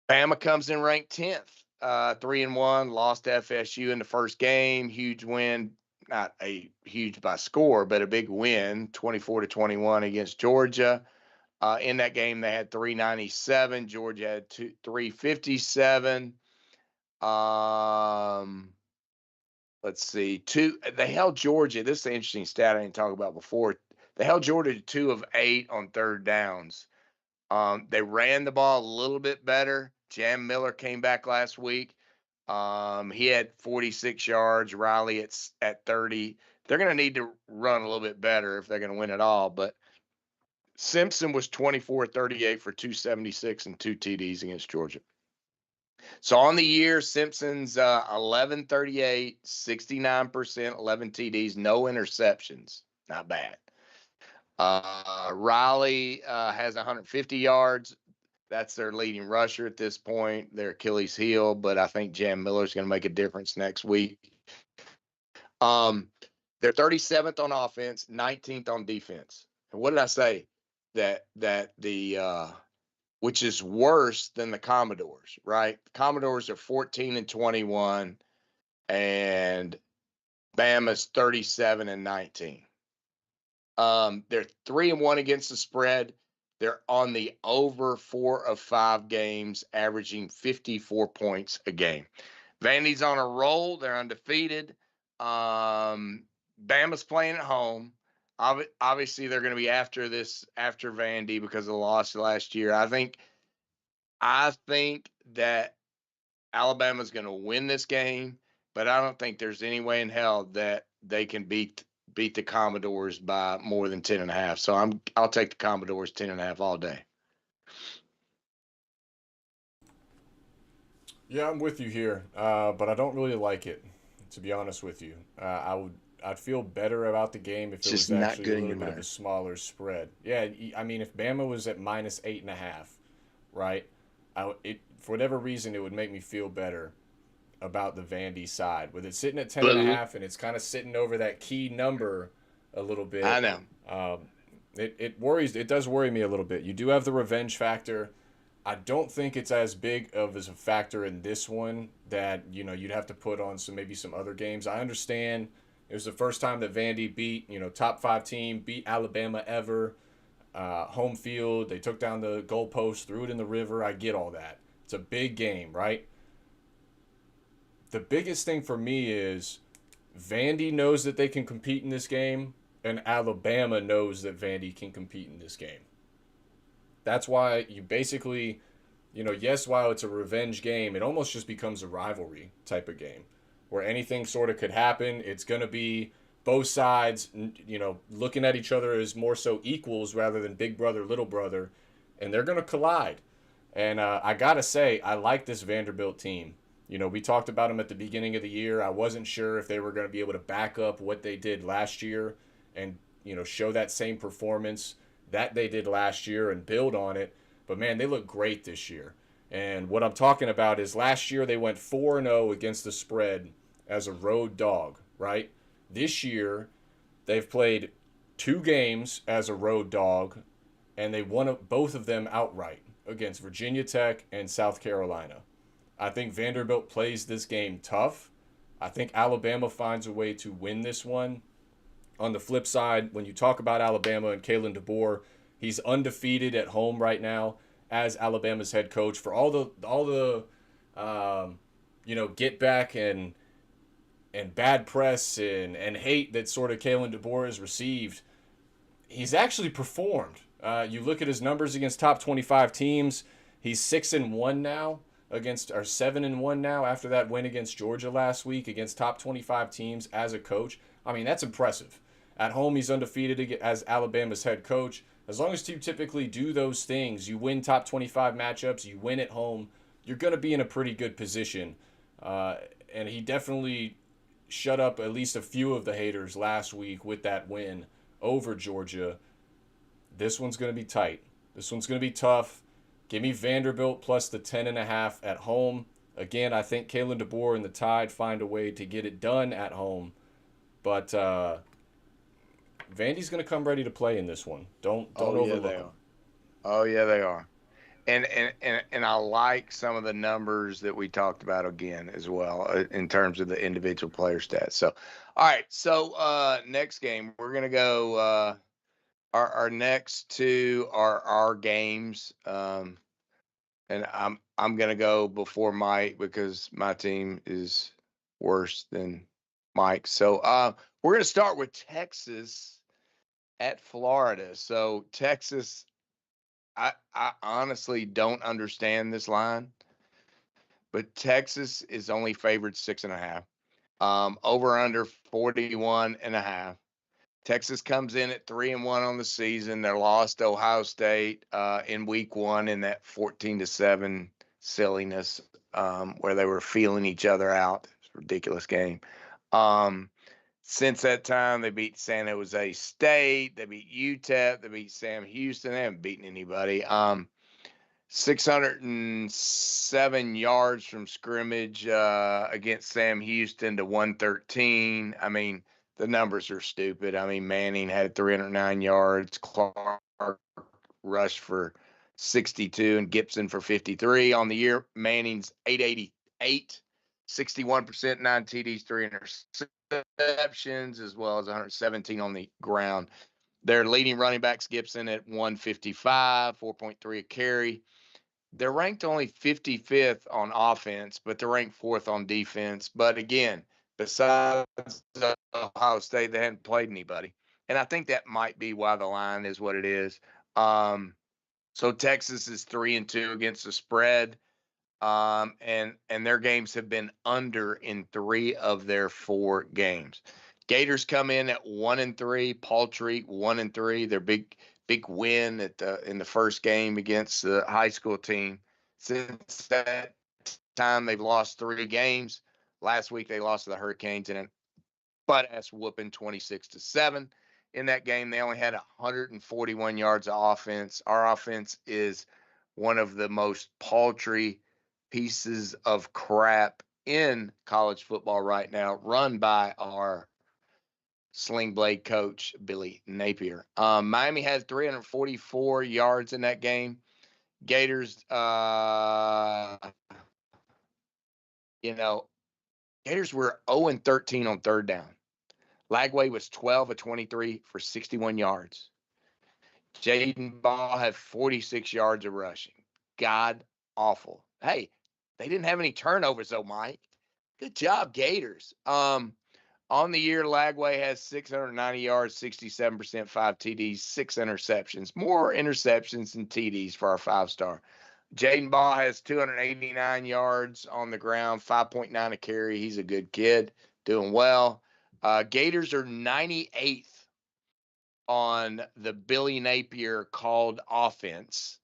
Bama comes in ranked 10th. 3-1, lost to FSU in the first game. Huge win, not a huge by score, but a big win, 24-21 against Georgia. In that game, they had 397. Georgia had 357. Let's see. They held Georgia. This is an interesting stat I didn't talk about before. They held Georgia to 2 of 8 on third downs. They ran the ball a little bit better. Jam Miller came back last week. He had 46 yards. Riley at 30. They're going to need to run a little bit better if they're going to win it all. But Simpson was 24-38 for 276 and 2 TDs against Georgia. So on the year, Simpson's 11-38, 69%, 11 TDs, no interceptions. Not bad. Riley has 150 yards. That's their leading rusher at this point, their Achilles heel, but I think Jam Miller's going to make a difference next week. They're 37th on offense, 19th on defense. And what did I say? That the which is worse than the Commodores, right? The Commodores are 14-21, and Bama's 37-19. They're 3-1 against the spread. They're on the over 4 of 5 games, averaging 54 points a game. Vandy's on a roll. They're undefeated. Bama's playing at home. Obviously, they're going to be after Vandy because of the loss last year. I think that Alabama's going to win this game, but I don't think there's any way in hell that they can beat the Commodores by more than 10.5. So I'll take the Commodores 10.5 all day. Yeah, I'm with you here, but I don't really like it, to be honest with you. I'd feel better about the game if it was actually a little bit of a smaller spread. Yeah, I mean, if Bama was at -8.5, right? For whatever reason, it would make me feel better about the Vandy side. With it sitting at 10.5 and it's kind of sitting over that key number a little bit. I know. It does worry me a little bit. You do have the revenge factor. I don't think it's as big of as a factor in this one that, you'd have to put on maybe some other games. I understand it was the first time that Vandy beat, top 5 team, beat Alabama ever. Home field, they took down the goalpost, threw it in the river. I get all that. It's a big game, right? The biggest thing for me is Vandy knows that they can compete in this game, and Alabama knows that Vandy can compete in this game. That's why you basically, yes, while it's a revenge game, it almost just becomes a rivalry type of game where anything sort of could happen. It's going to be both sides, looking at each other as more so equals rather than big brother, little brother, and they're going to collide. And I got to say, I like this Vanderbilt team. You know, we talked about them at the beginning of the year. I wasn't sure if they were going to be able to back up what they did last year and, you know, show that same performance that they did last year and build on it. But man, they look great this year. And what I'm talking about is last year they went 4-0 against the spread as a road dog, right? This year they've played 2 games as a road dog and they won both of them outright against Virginia Tech and South Carolina. I think Vanderbilt plays this game tough. I think Alabama finds a way to win this one. On the flip side, when you talk about Alabama and Kalen DeBoer, he's undefeated at home right now as Alabama's head coach. For all the get back and bad press and hate that sort of Kalen DeBoer has received, he's actually performed. You look at his numbers against top 25 teams. He's 6-1 now against, or 7-1 now after that win against Georgia last week against top 25 teams as a coach. I mean, that's impressive. At home, he's undefeated as Alabama's head coach. As long as you typically do those things, you win top 25 matchups, you win at home, you're going to be in a pretty good position. And he definitely shut up at least a few of the haters last week with that win over Georgia. This one's going to be tight. This one's going to be tough. Give me Vanderbilt plus the 10.5 at home. Again, I think Kalen DeBoer and the Tide find a way to get it done at home. But Vandy's going to come ready to play in this one. Don't overlook them. Oh, yeah, they are. And I like some of the numbers that we talked about again as well in terms of the individual player stats. So, all right. So next game, we're going to go our next two are our games. And I'm going to go before Mike because my team is worse than Mike. So we're going to start with Texas at Florida. So Texas, I honestly don't understand this line, but Texas is only favored 6.5. Over under 41.5. Texas comes in at 3-1 on the season. They lost to Ohio State in week 1 in that 14-7 silliness where they were feeling each other out. It's a ridiculous game. Since that time, they beat San Jose State. They beat UTEP. They beat Sam Houston. They haven't beaten anybody. 607 yards from scrimmage against Sam Houston to 113. I mean, the numbers are stupid. I mean, Manning had 309 yards. Clark rushed for 62 and Gibson for 53 on the year. Manning's 888, 61%, 9 TDs, 3 interceptions, as well as 117 on the ground. Their leading running backs, Gibson at 155, 4.3 a carry. They're ranked only 55th on offense, but they're ranked 4th on defense. But again, besides Ohio State, they hadn't played anybody. And I think that might be why the line is what it is. So Texas is 3-2 against the spread. And their games have been under in 3 of their 4 games. Gators come in at 1-3, paltry 1-3. Their big win in the first game against the high school team. Since that time, they've lost 3 games. Last week, they lost to the Hurricanes in a butt-ass whooping 26-7. In that game, they only had 141 yards of offense. Our offense is one of the most paltry pieces of crap in college football right now, run by our Sling Blade coach, Billy Napier. Miami has 344 yards in that game. Gators, Gators were 0-13 on third down. Lagway was 12 of 23 for 61 yards. Jaden Ball had 46 yards of rushing. God awful. Hey, they didn't have any turnovers though, Mike. Good job, Gators. On the year, Lagway has 690 yards, 67%, 5 TDs, 6 interceptions. More interceptions than TDs for our 5-star. Jaden Ball has 289 yards on the ground, 5.9 a carry. He's a good kid, doing well. Gators are 98th on the Billy Napier called offense.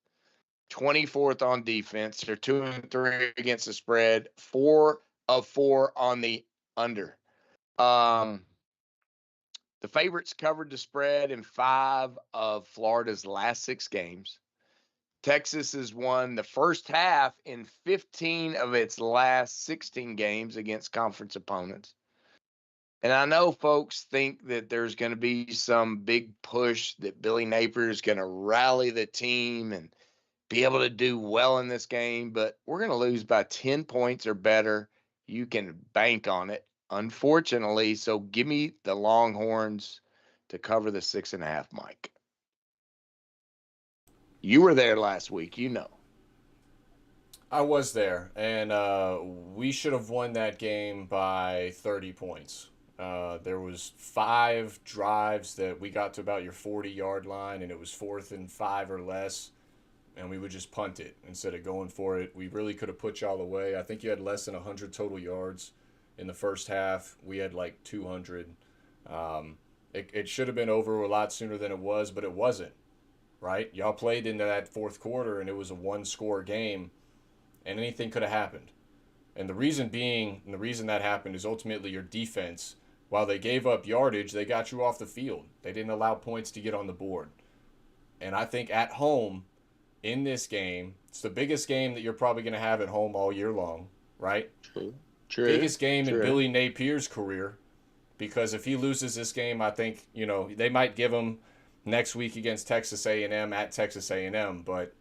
24th on defense. They're 2-3 against the spread, 4 of 4 on the under. The favorites covered the spread in 5 of Florida's last 6 games. Texas has won the first half in 15 of its last 16 games against conference opponents. And I know folks think that there's going to be some big push that Billy Napier is going to rally the team and be able to do well in this game, but we're going to lose by 10 points or better. You can bank on it, unfortunately. So give me the Longhorns to cover the 6.5, Mike. You were there last week, you know. I was there, and we should have won that game by 30 points. There was 5 drives that we got to about your 40-yard line, and it was 4th and 5 or less, and we would just punt it instead of going for it. We really could have put y'all away. I think you had less than 100 total yards in the first half. We had like 200. It should have been over a lot sooner than it was, but it wasn't, right? Y'all played into that fourth quarter, and it was a one-score game, and anything could have happened. And the reason that happened is ultimately your defense. While they gave up yardage, they got you off the field. They didn't allow points to get on the board. And I think at home, in this game, it's the biggest game that you're probably going to have at home all year long, right? True. Biggest game in Billy Napier's career. Because if he loses this game, I think, they might give him next week against Texas A&M at Texas A&M. But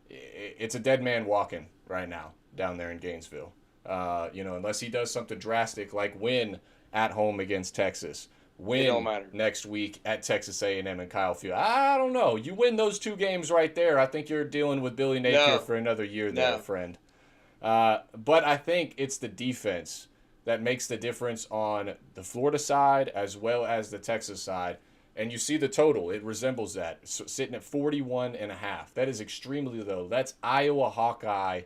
it's a dead man walking right now down there in Gainesville. Unless he does something drastic like win at home against Texas, win next week at Texas A&M and Kyle Field. I don't know. You win those 2 games right there, I think you're dealing with Billy Napier for another year there, friend. But I think it's the defense that makes the difference on the Florida side as well as the Texas side. And you see the total. It resembles that, sitting at 41.5. That is extremely low. That's Iowa Hawkeye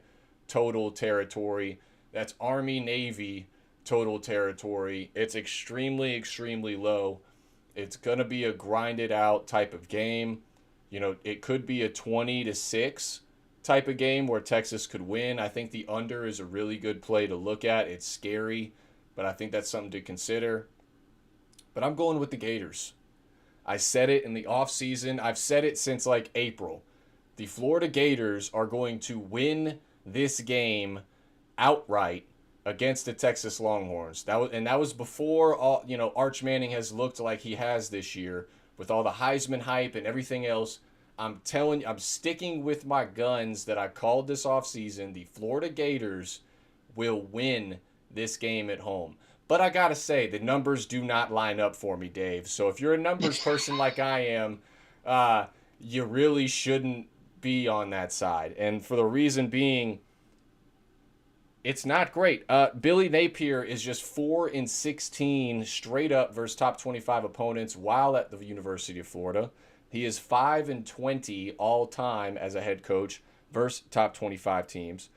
total territory. That's Army-Navy total territory. It's extremely, extremely low. It's going to be a grinded out type of game. It could be a 20-6 type of game where Texas could win. I think the under is a really good play to look at. It's scary, but I think that's something to consider. But I'm going with the Gators. I said it in the offseason. I've said it since like April. The Florida Gators are going to win this game outright against the Texas Longhorns. That was before Arch Manning has looked like he has this year with all the Heisman hype and everything else. I'm telling you, I'm sticking with my guns that I called this offseason. The Florida Gators will win this game at home. But I got to say, the numbers do not line up for me, Dave. So if you're a numbers person like I am, you really shouldn't be on that side. And for the reason being, it's not great. Billy Napier is just 4-16 straight up versus top 25 opponents while at the University of Florida. He is 5-20 all time as a head coach versus top 25 teams.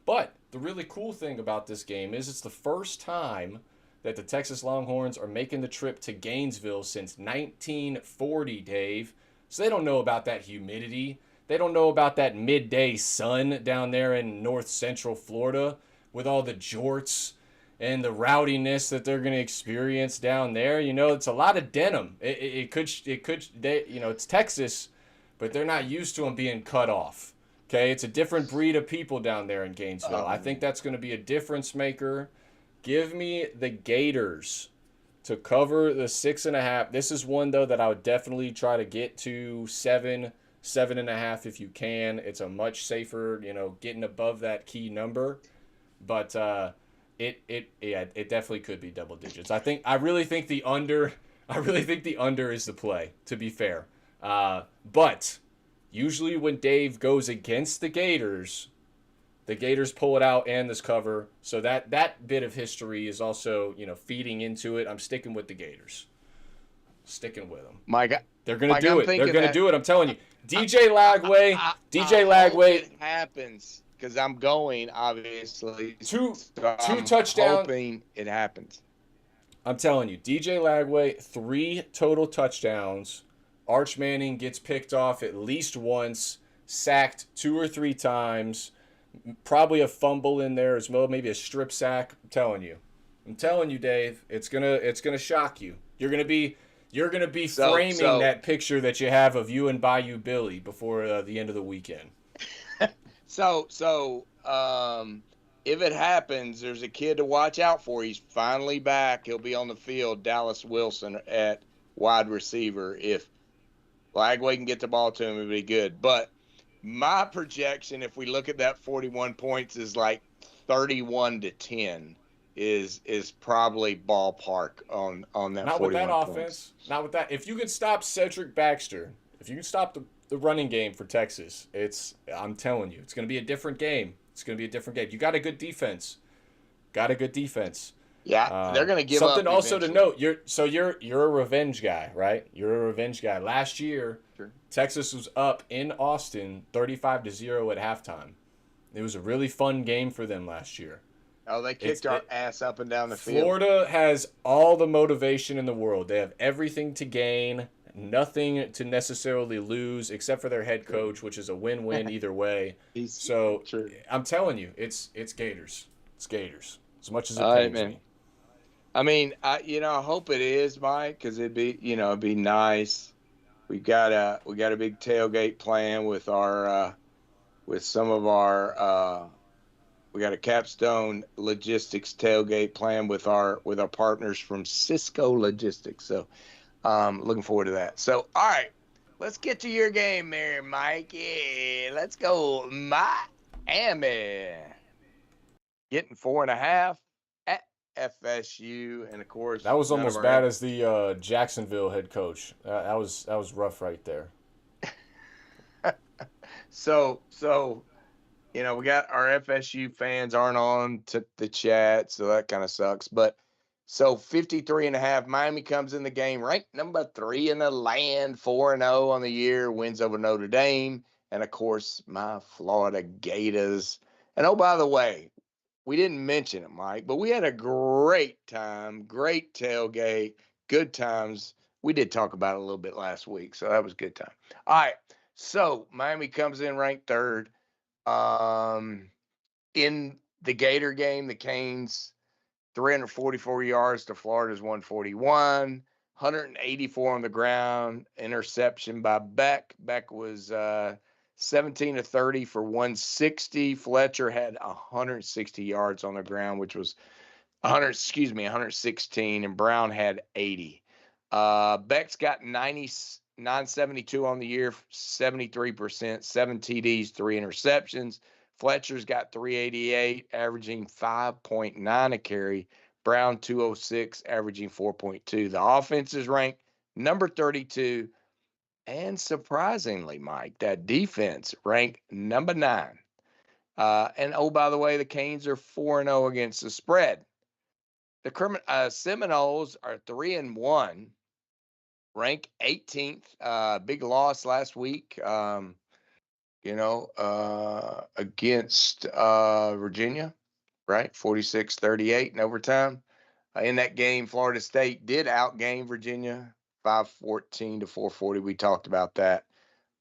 But the really cool thing about this game is it's the first time that the Texas Longhorns are making the trip to Gainesville since 1940, Dave. So they don't know about that humidity. They don't know about that midday sun down there in north central Florida with all the jorts and the rowdiness that they're going to experience down there. It's a lot of denim. It's Texas, but they're not used to them being cut off. Okay, it's a different breed of people down there in Gainesville. I think that's going to be a difference maker. Give me the Gators to cover the 6.5. This is one, though, that I would definitely try to get to 7.5 if you can. It's a much safer, getting above that key number. But it definitely could be double digits. I really think the under is the play, to be fair. But usually when Dave goes against the Gators pull it out and this cover. So that bit of history is also, feeding into it. I'm sticking with the Gators. Sticking with them. They're going to do it. They're going to do it. I'm telling you. DJ Lagway. It happens because I'm going, obviously. Two touchdowns. Hoping it happens. I'm telling you. DJ Lagway, 3 total touchdowns. Arch Manning gets picked off at least once. sacked 2 or 3 times, probably a fumble in there as well, maybe a strip sack. I'm telling you, Dave, it's gonna shock you. You're gonna be framing So that picture that you have of you and Bayou Billy before the end of the weekend. if it happens, there's a kid to watch out for. He's finally back. He'll be on the field. Dallas Wilson at wide receiver. If Lagway can get the ball to him, it'll be good. But my projection, if we look at that 41 points, is like 31-10 is probably ballpark on that Not with that 41 offense. points. Not with that. If you could stop Cedric Baxter, if you can stop the running game for Texas, I'm telling you, it's going to be a different game. It's going to be a different game. You got a good defense. Got a good defense. Yeah, they're going to give something up also eventually. to note. You're a revenge guy, right? You're a revenge guy. Last year, Sure. Texas was up in Austin 35-0 at halftime. It was a really fun game for them last year. Oh, they kicked our ass up and down the field. Florida has all the motivation in the world. They have everything to gain, nothing to necessarily lose, except for their head coach, which is a win-win either way. So True. I'm telling you, it's Gators. It's Gators. As much as it All right, pains man. me. I mean, I hope it is, Mike, because it'd be nice. We got a big tailgate plan with our with some of our we got a capstone logistics tailgate plan with our partners from Cisco Logistics. So looking forward to that. So all right, let's get to your game there, Mike. Yeah, let's go Miami. Getting 4.5 at FSU, and of course That was almost bad as the Jacksonville head coach. That was rough right there. So we got our FSU fans aren't on to the chat, so that kind of sucks. But so 53.5, Miami comes in the game ranked number 3 in the land, 4-0 on the year, wins over Notre Dame, and of course my Florida Gators. And oh, by the way, we didn't mention it, Mike, but we had a great time, great tailgate, good times. We did talk about it a little bit last week, so that was a good time. All right, so Miami comes in ranked 3rd. In the Gator game, the Canes 344 yards to Florida's 141, 184 on the ground, interception by Beck. Beck was 17-30 for 160. Fletcher had 160 yards on the ground, which was 116, and Brown had 80. Beck's got 972 on the year, 73%, 7 TDs, 3 interceptions. Fletcher's got 388, averaging 5.9 a carry. Brown 206, averaging 4.2. The offense is ranked number 32. And surprisingly, Mike, that defense ranked number 9. And oh, by the way, the Canes are 4-0 against the spread. The Seminoles are 3-1, ranked 18th. Big loss last week, against Virginia, right? 46-38 in overtime. In that game, Florida State did outgame Virginia 514 to 440. We talked about that.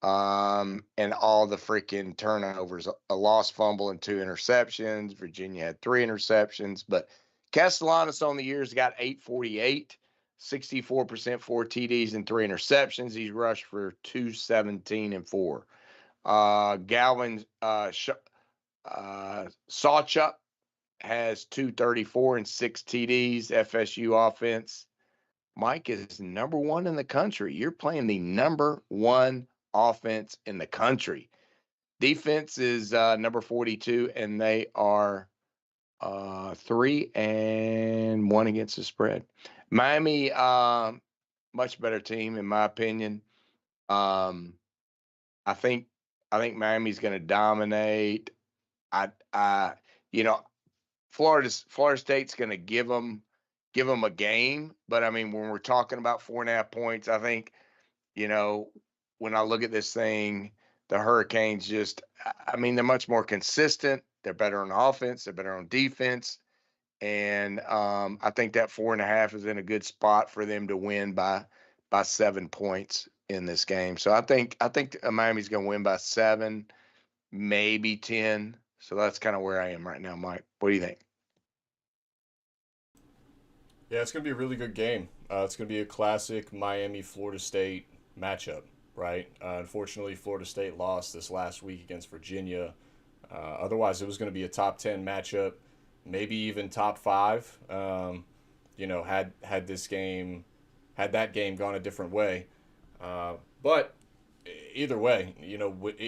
And all the freaking turnovers, a lost fumble and 2 interceptions. Virginia had 3 interceptions, but Castellanos on the year's got 848, 64%, 4 TDs and 3 interceptions. He's rushed for 217 and 4. Galvin Sawchuck has 234 and 6 TDs. FSU offense, Mike, is number 1 in the country. You're playing the number 1 offense in the country. Defense is number 42, and they are 3-1 against the spread. Miami, much better team in my opinion. I think Miami's going to dominate. Florida State's going to give them a game, but I mean, when we're talking about 4.5 points, I think, when I look at this thing, the Hurricanes they're much more consistent. They're better on offense. They're better on defense. And I think that 4.5 is in a good spot for them to win by 7 points. in this game. So I think Miami's going to win by 7, maybe 10. So that's kind of where I am right now, Mike. What do you think? Yeah, it's going to be a really good game. It's going to be a classic Miami-Florida State matchup, right? Unfortunately, Florida State lost this last week against Virginia. Otherwise, it was going to be a top 10 matchup, maybe even top 5. Had that game gone a different way. But either way,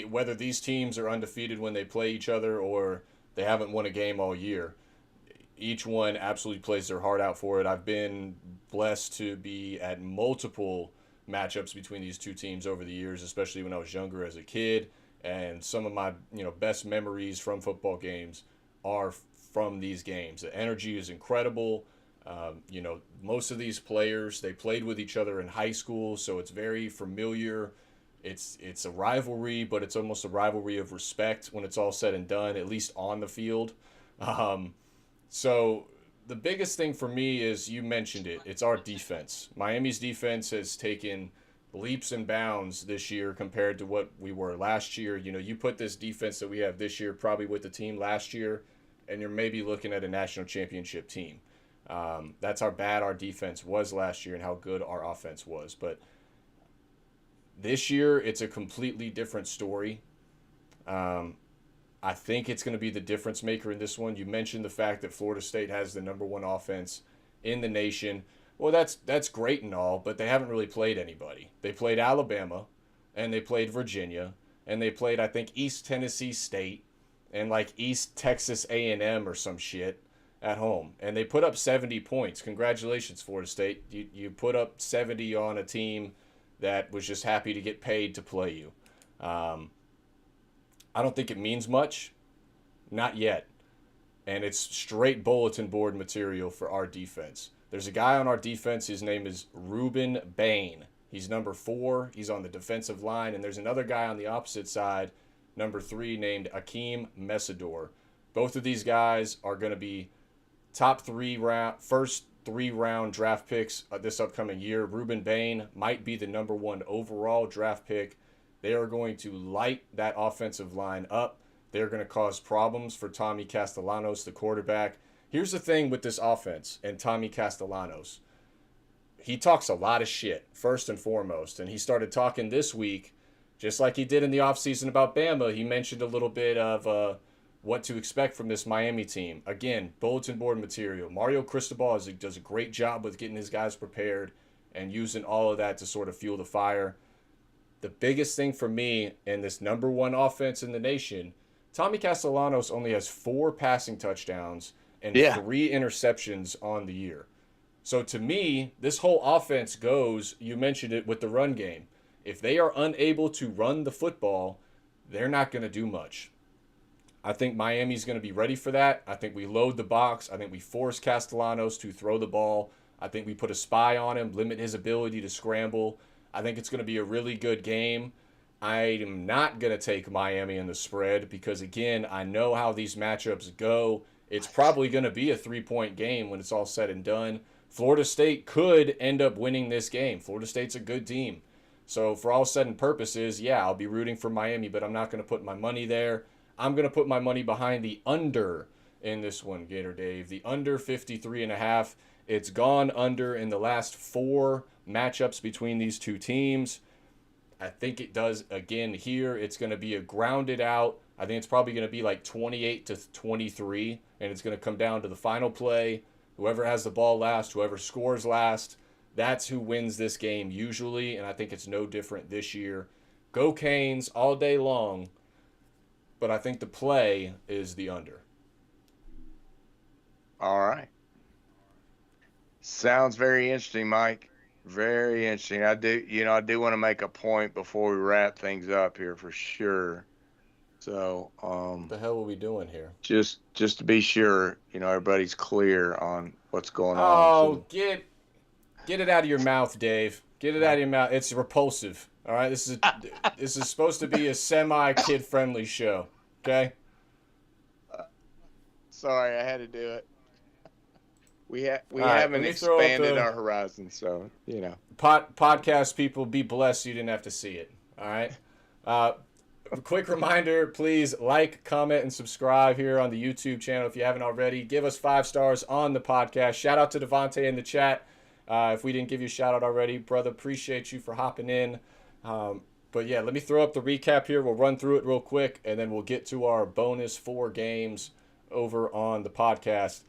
whether these teams are undefeated when they play each other or they haven't won a game all year, each one absolutely plays their heart out for it. I've been blessed to be at multiple matchups between these two teams over the years, especially when I was younger as a kid. And some of my best memories from football games are from these games. The energy is incredible. Most of these players, they played with each other in high school, so it's very familiar. It's a rivalry, but it's almost a rivalry of respect when it's all said and done, at least on the field. So the biggest thing for me is, you mentioned it, it's our defense. Miami's defense has taken leaps and bounds this year compared to what we were last year. You put this defense that we have this year probably with the team last year, and you're maybe looking at a national championship team. That's how bad our defense was last year and how good our offense was. But this year, it's a completely different story. I think it's going to be the difference maker in this one. You mentioned the fact that Florida State has the number 1 offense in the nation. Well, that's great and all, but they haven't really played anybody. They played Alabama, and they played Virginia, and they played, I think, East Tennessee State and like East Texas A&M or some shit at home. And they put up 70 points. Congratulations, Florida State. You put up 70 on a team that was just happy to get paid to play you. I don't think it means much. Not yet. And it's straight bulletin board material for our defense. There's a guy on our defense. His name is Ruben Bain. He's number 4. He's on the defensive line. And there's another guy on the opposite side, number 3, named Akeem Mesidor. Both of these guys are going to be first 3-round draft picks this upcoming year. Ruben Bain might be the number 1 overall draft pick. They are going to light that offensive line up. They're going to cause problems for Tommy Castellanos, the quarterback. Here's the thing with this offense and Tommy Castellanos. He talks a lot of shit, first and foremost. And he started talking this week, just like he did in the offseason about Bama. He mentioned a little bit of what to expect from this Miami team. Again, bulletin board material. Mario Cristobal does a great job with getting his guys prepared and using all of that to sort of fuel the fire. The biggest thing for me in this number 1 offense in the nation, Tommy Castellanos only has 4 passing touchdowns and 3 interceptions on the year. So to me, this whole offense goes, you mentioned it, with the run game. If they are unable to run the football, they're not going to do much. I think Miami's going to be ready for that. I think we load the box. I think we force Castellanos to throw the ball. I think we put a spy on him, limit his ability to scramble. I think it's going to be a really good game. I am not going to take Miami in the spread because, again, I know how these matchups go. It's probably going to be a 3-point game when it's all said and done. Florida State could end up winning this game. Florida State's a good team. So for all said and purposes, yeah, I'll be rooting for Miami, but I'm not going to put my money there. I'm going to put my money behind the under in this one, Gator Dave. The under 53.5. It's gone under in the last 4 matchups between these two teams. I think it does again here. It's going to be a grounded out. I think it's probably going to be like 28-23, and it's going to come down to the final play. Whoever has the ball last, whoever scores last, that's who wins this game usually, and I think it's no different this year. Go Canes all day long, but I think the play is the under. All right. Sounds very interesting, Mike. Very interesting. I do want to make a point before we wrap things up here for sure. So, what the hell are we doing here? Just to be sure, everybody's clear on what's going on. Oh, get it out of your mouth, Dave. Get it out of your mouth. It's repulsive. All right, this is supposed to be a semi-kid friendly show. Okay. Sorry, I had to do it. We right, haven't expanded our horizons, so podcast people, be blessed you didn't have to see it. All right. Quick reminder, please like, comment, and subscribe here on the YouTube channel if you haven't already. Give us 5 stars on the podcast. Shout out to Devontae in the chat. If we didn't give you a shout out already, brother, appreciate you for hopping in. But yeah, let me throw up the recap here. We'll run through it real quick, and then we'll get to our bonus 4 games over on the podcast.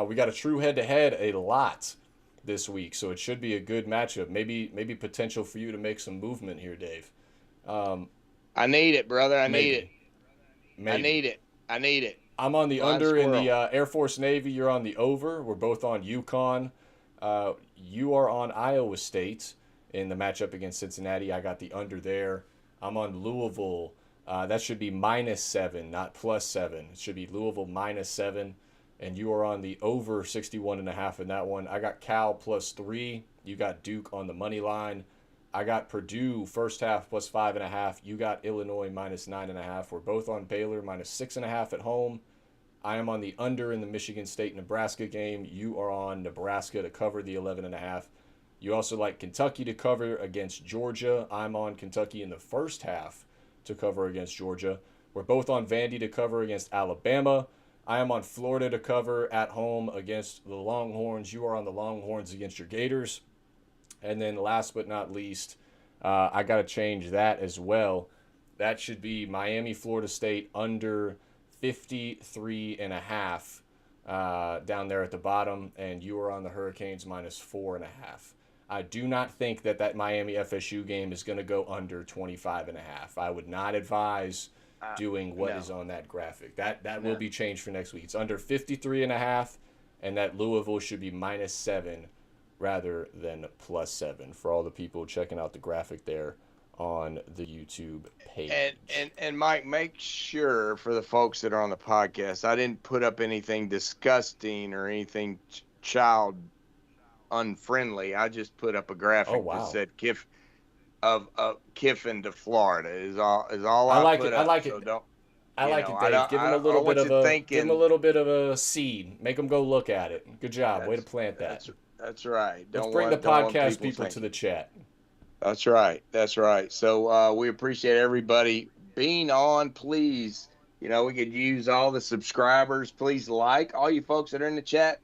We got a true head-to-head a lot this week, so it should be a good matchup. Maybe potential for you to make some movement here, Dave. I need it, brother. I need it. Maybe. I need it. I'm on the under in the Air Force Navy. You're on the over. We're both on UConn. You are on Iowa State in the matchup against Cincinnati. I got the under there. I'm on Louisville. That should be -7, not +7. It should be Louisville -7. And you are on the over 61.5 in that one. I got Cal +3. You got Duke on the money line. I got Purdue first half +5.5. You got Illinois -9.5. We're both on Baylor -6.5 at home. I am on the under in the Michigan State-Nebraska game. You are on Nebraska to cover the 11.5. You also like Kentucky to cover against Georgia. I'm on Kentucky in the first half to cover against Georgia. We're both on Vandy to cover against Alabama. I am on Florida to cover at home against the Longhorns. You are on the Longhorns against your Gators. And then last but not least, I got to change that as well. That should be Miami, Florida State under 53.5 down there at the bottom. And you are on the Hurricanes -4.5. I do not think that Miami FSU game is going to go under 25.5. I would not advise doing what is on that graphic. That will be changed for next week. It's under 53.5, and that Louisville should be -7 rather than +7 for all the people checking out the graphic there on the YouTube page. And Mike, make sure for the folks that are on the podcast, I didn't put up anything disgusting or anything child unfriendly. I just put up a graphic that said Kiffin to Florida is all I like put it. up. I like so it. Don't, I like know, it, Dave. Give them a little bit of a seed. Make them go look at it. Good job. Way to plant that. That's right. Let's bring the podcast people to the chat. That's right. So we appreciate everybody being on. Please, we could use all the subscribers. Please like all you folks that are in the chat.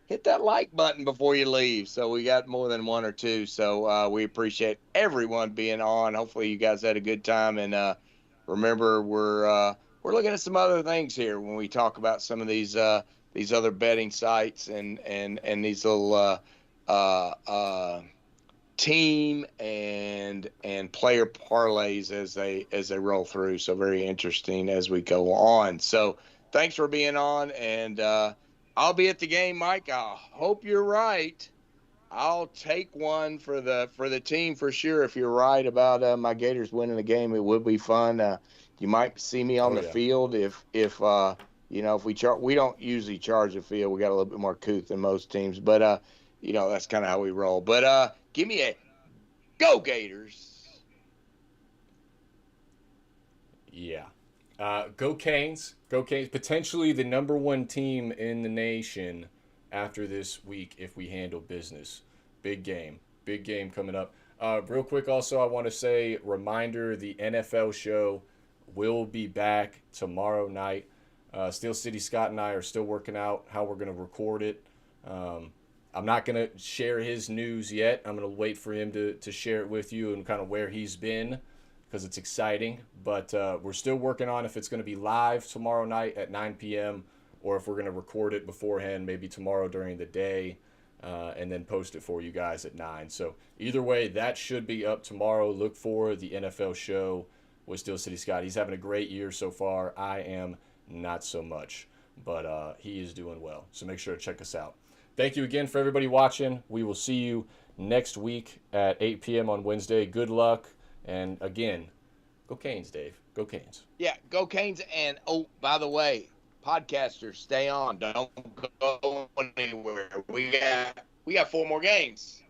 Hit that like button before you leave. So we got more than 1 or 2. So we appreciate everyone being on. Hopefully you guys had a good time. And remember, we're looking at some other things here when we talk about some of these other betting sites and these little team and player parlays as they roll through. So very interesting as we go on. So thanks for being on, and I'll be at the game, Mike. I hope you're right. I'll take one for the team for sure. If you're right about my Gators winning the game, it would be fun. You might see me on the field if we don't usually charge the field. We got a little bit more couth than most teams, but that's kind of how we roll. But give me a go Gators. Yeah. Go Canes. Go Canes. Potentially the number 1 team in the nation after this week if we handle business. Big game. Big game coming up. Real quick also, I want to say, reminder, the NFL show will be back tomorrow night. Steel City Scott and I are still working out how we're going to record it. I'm not going to share his news yet. I'm going to wait for him to share it with you and kind of where he's been, because it's exciting. But we're still working on if it's going to be live tomorrow night at 9 p.m. or if we're going to record it beforehand, maybe tomorrow during the day, and then post it for you guys at 9. So either way, that should be up tomorrow. Look for the NFL show with Steel City Scott. He's having a great year so far. I am not so much, but he is doing well. So make sure to check us out. Thank you again for everybody watching. We will see you next week at 8 p.m. on Wednesday. Good luck. And again, go Canes, Dave. Go Canes. Yeah, go Canes. And, by the way, podcasters, stay on. Don't go anywhere. We got 4 more games.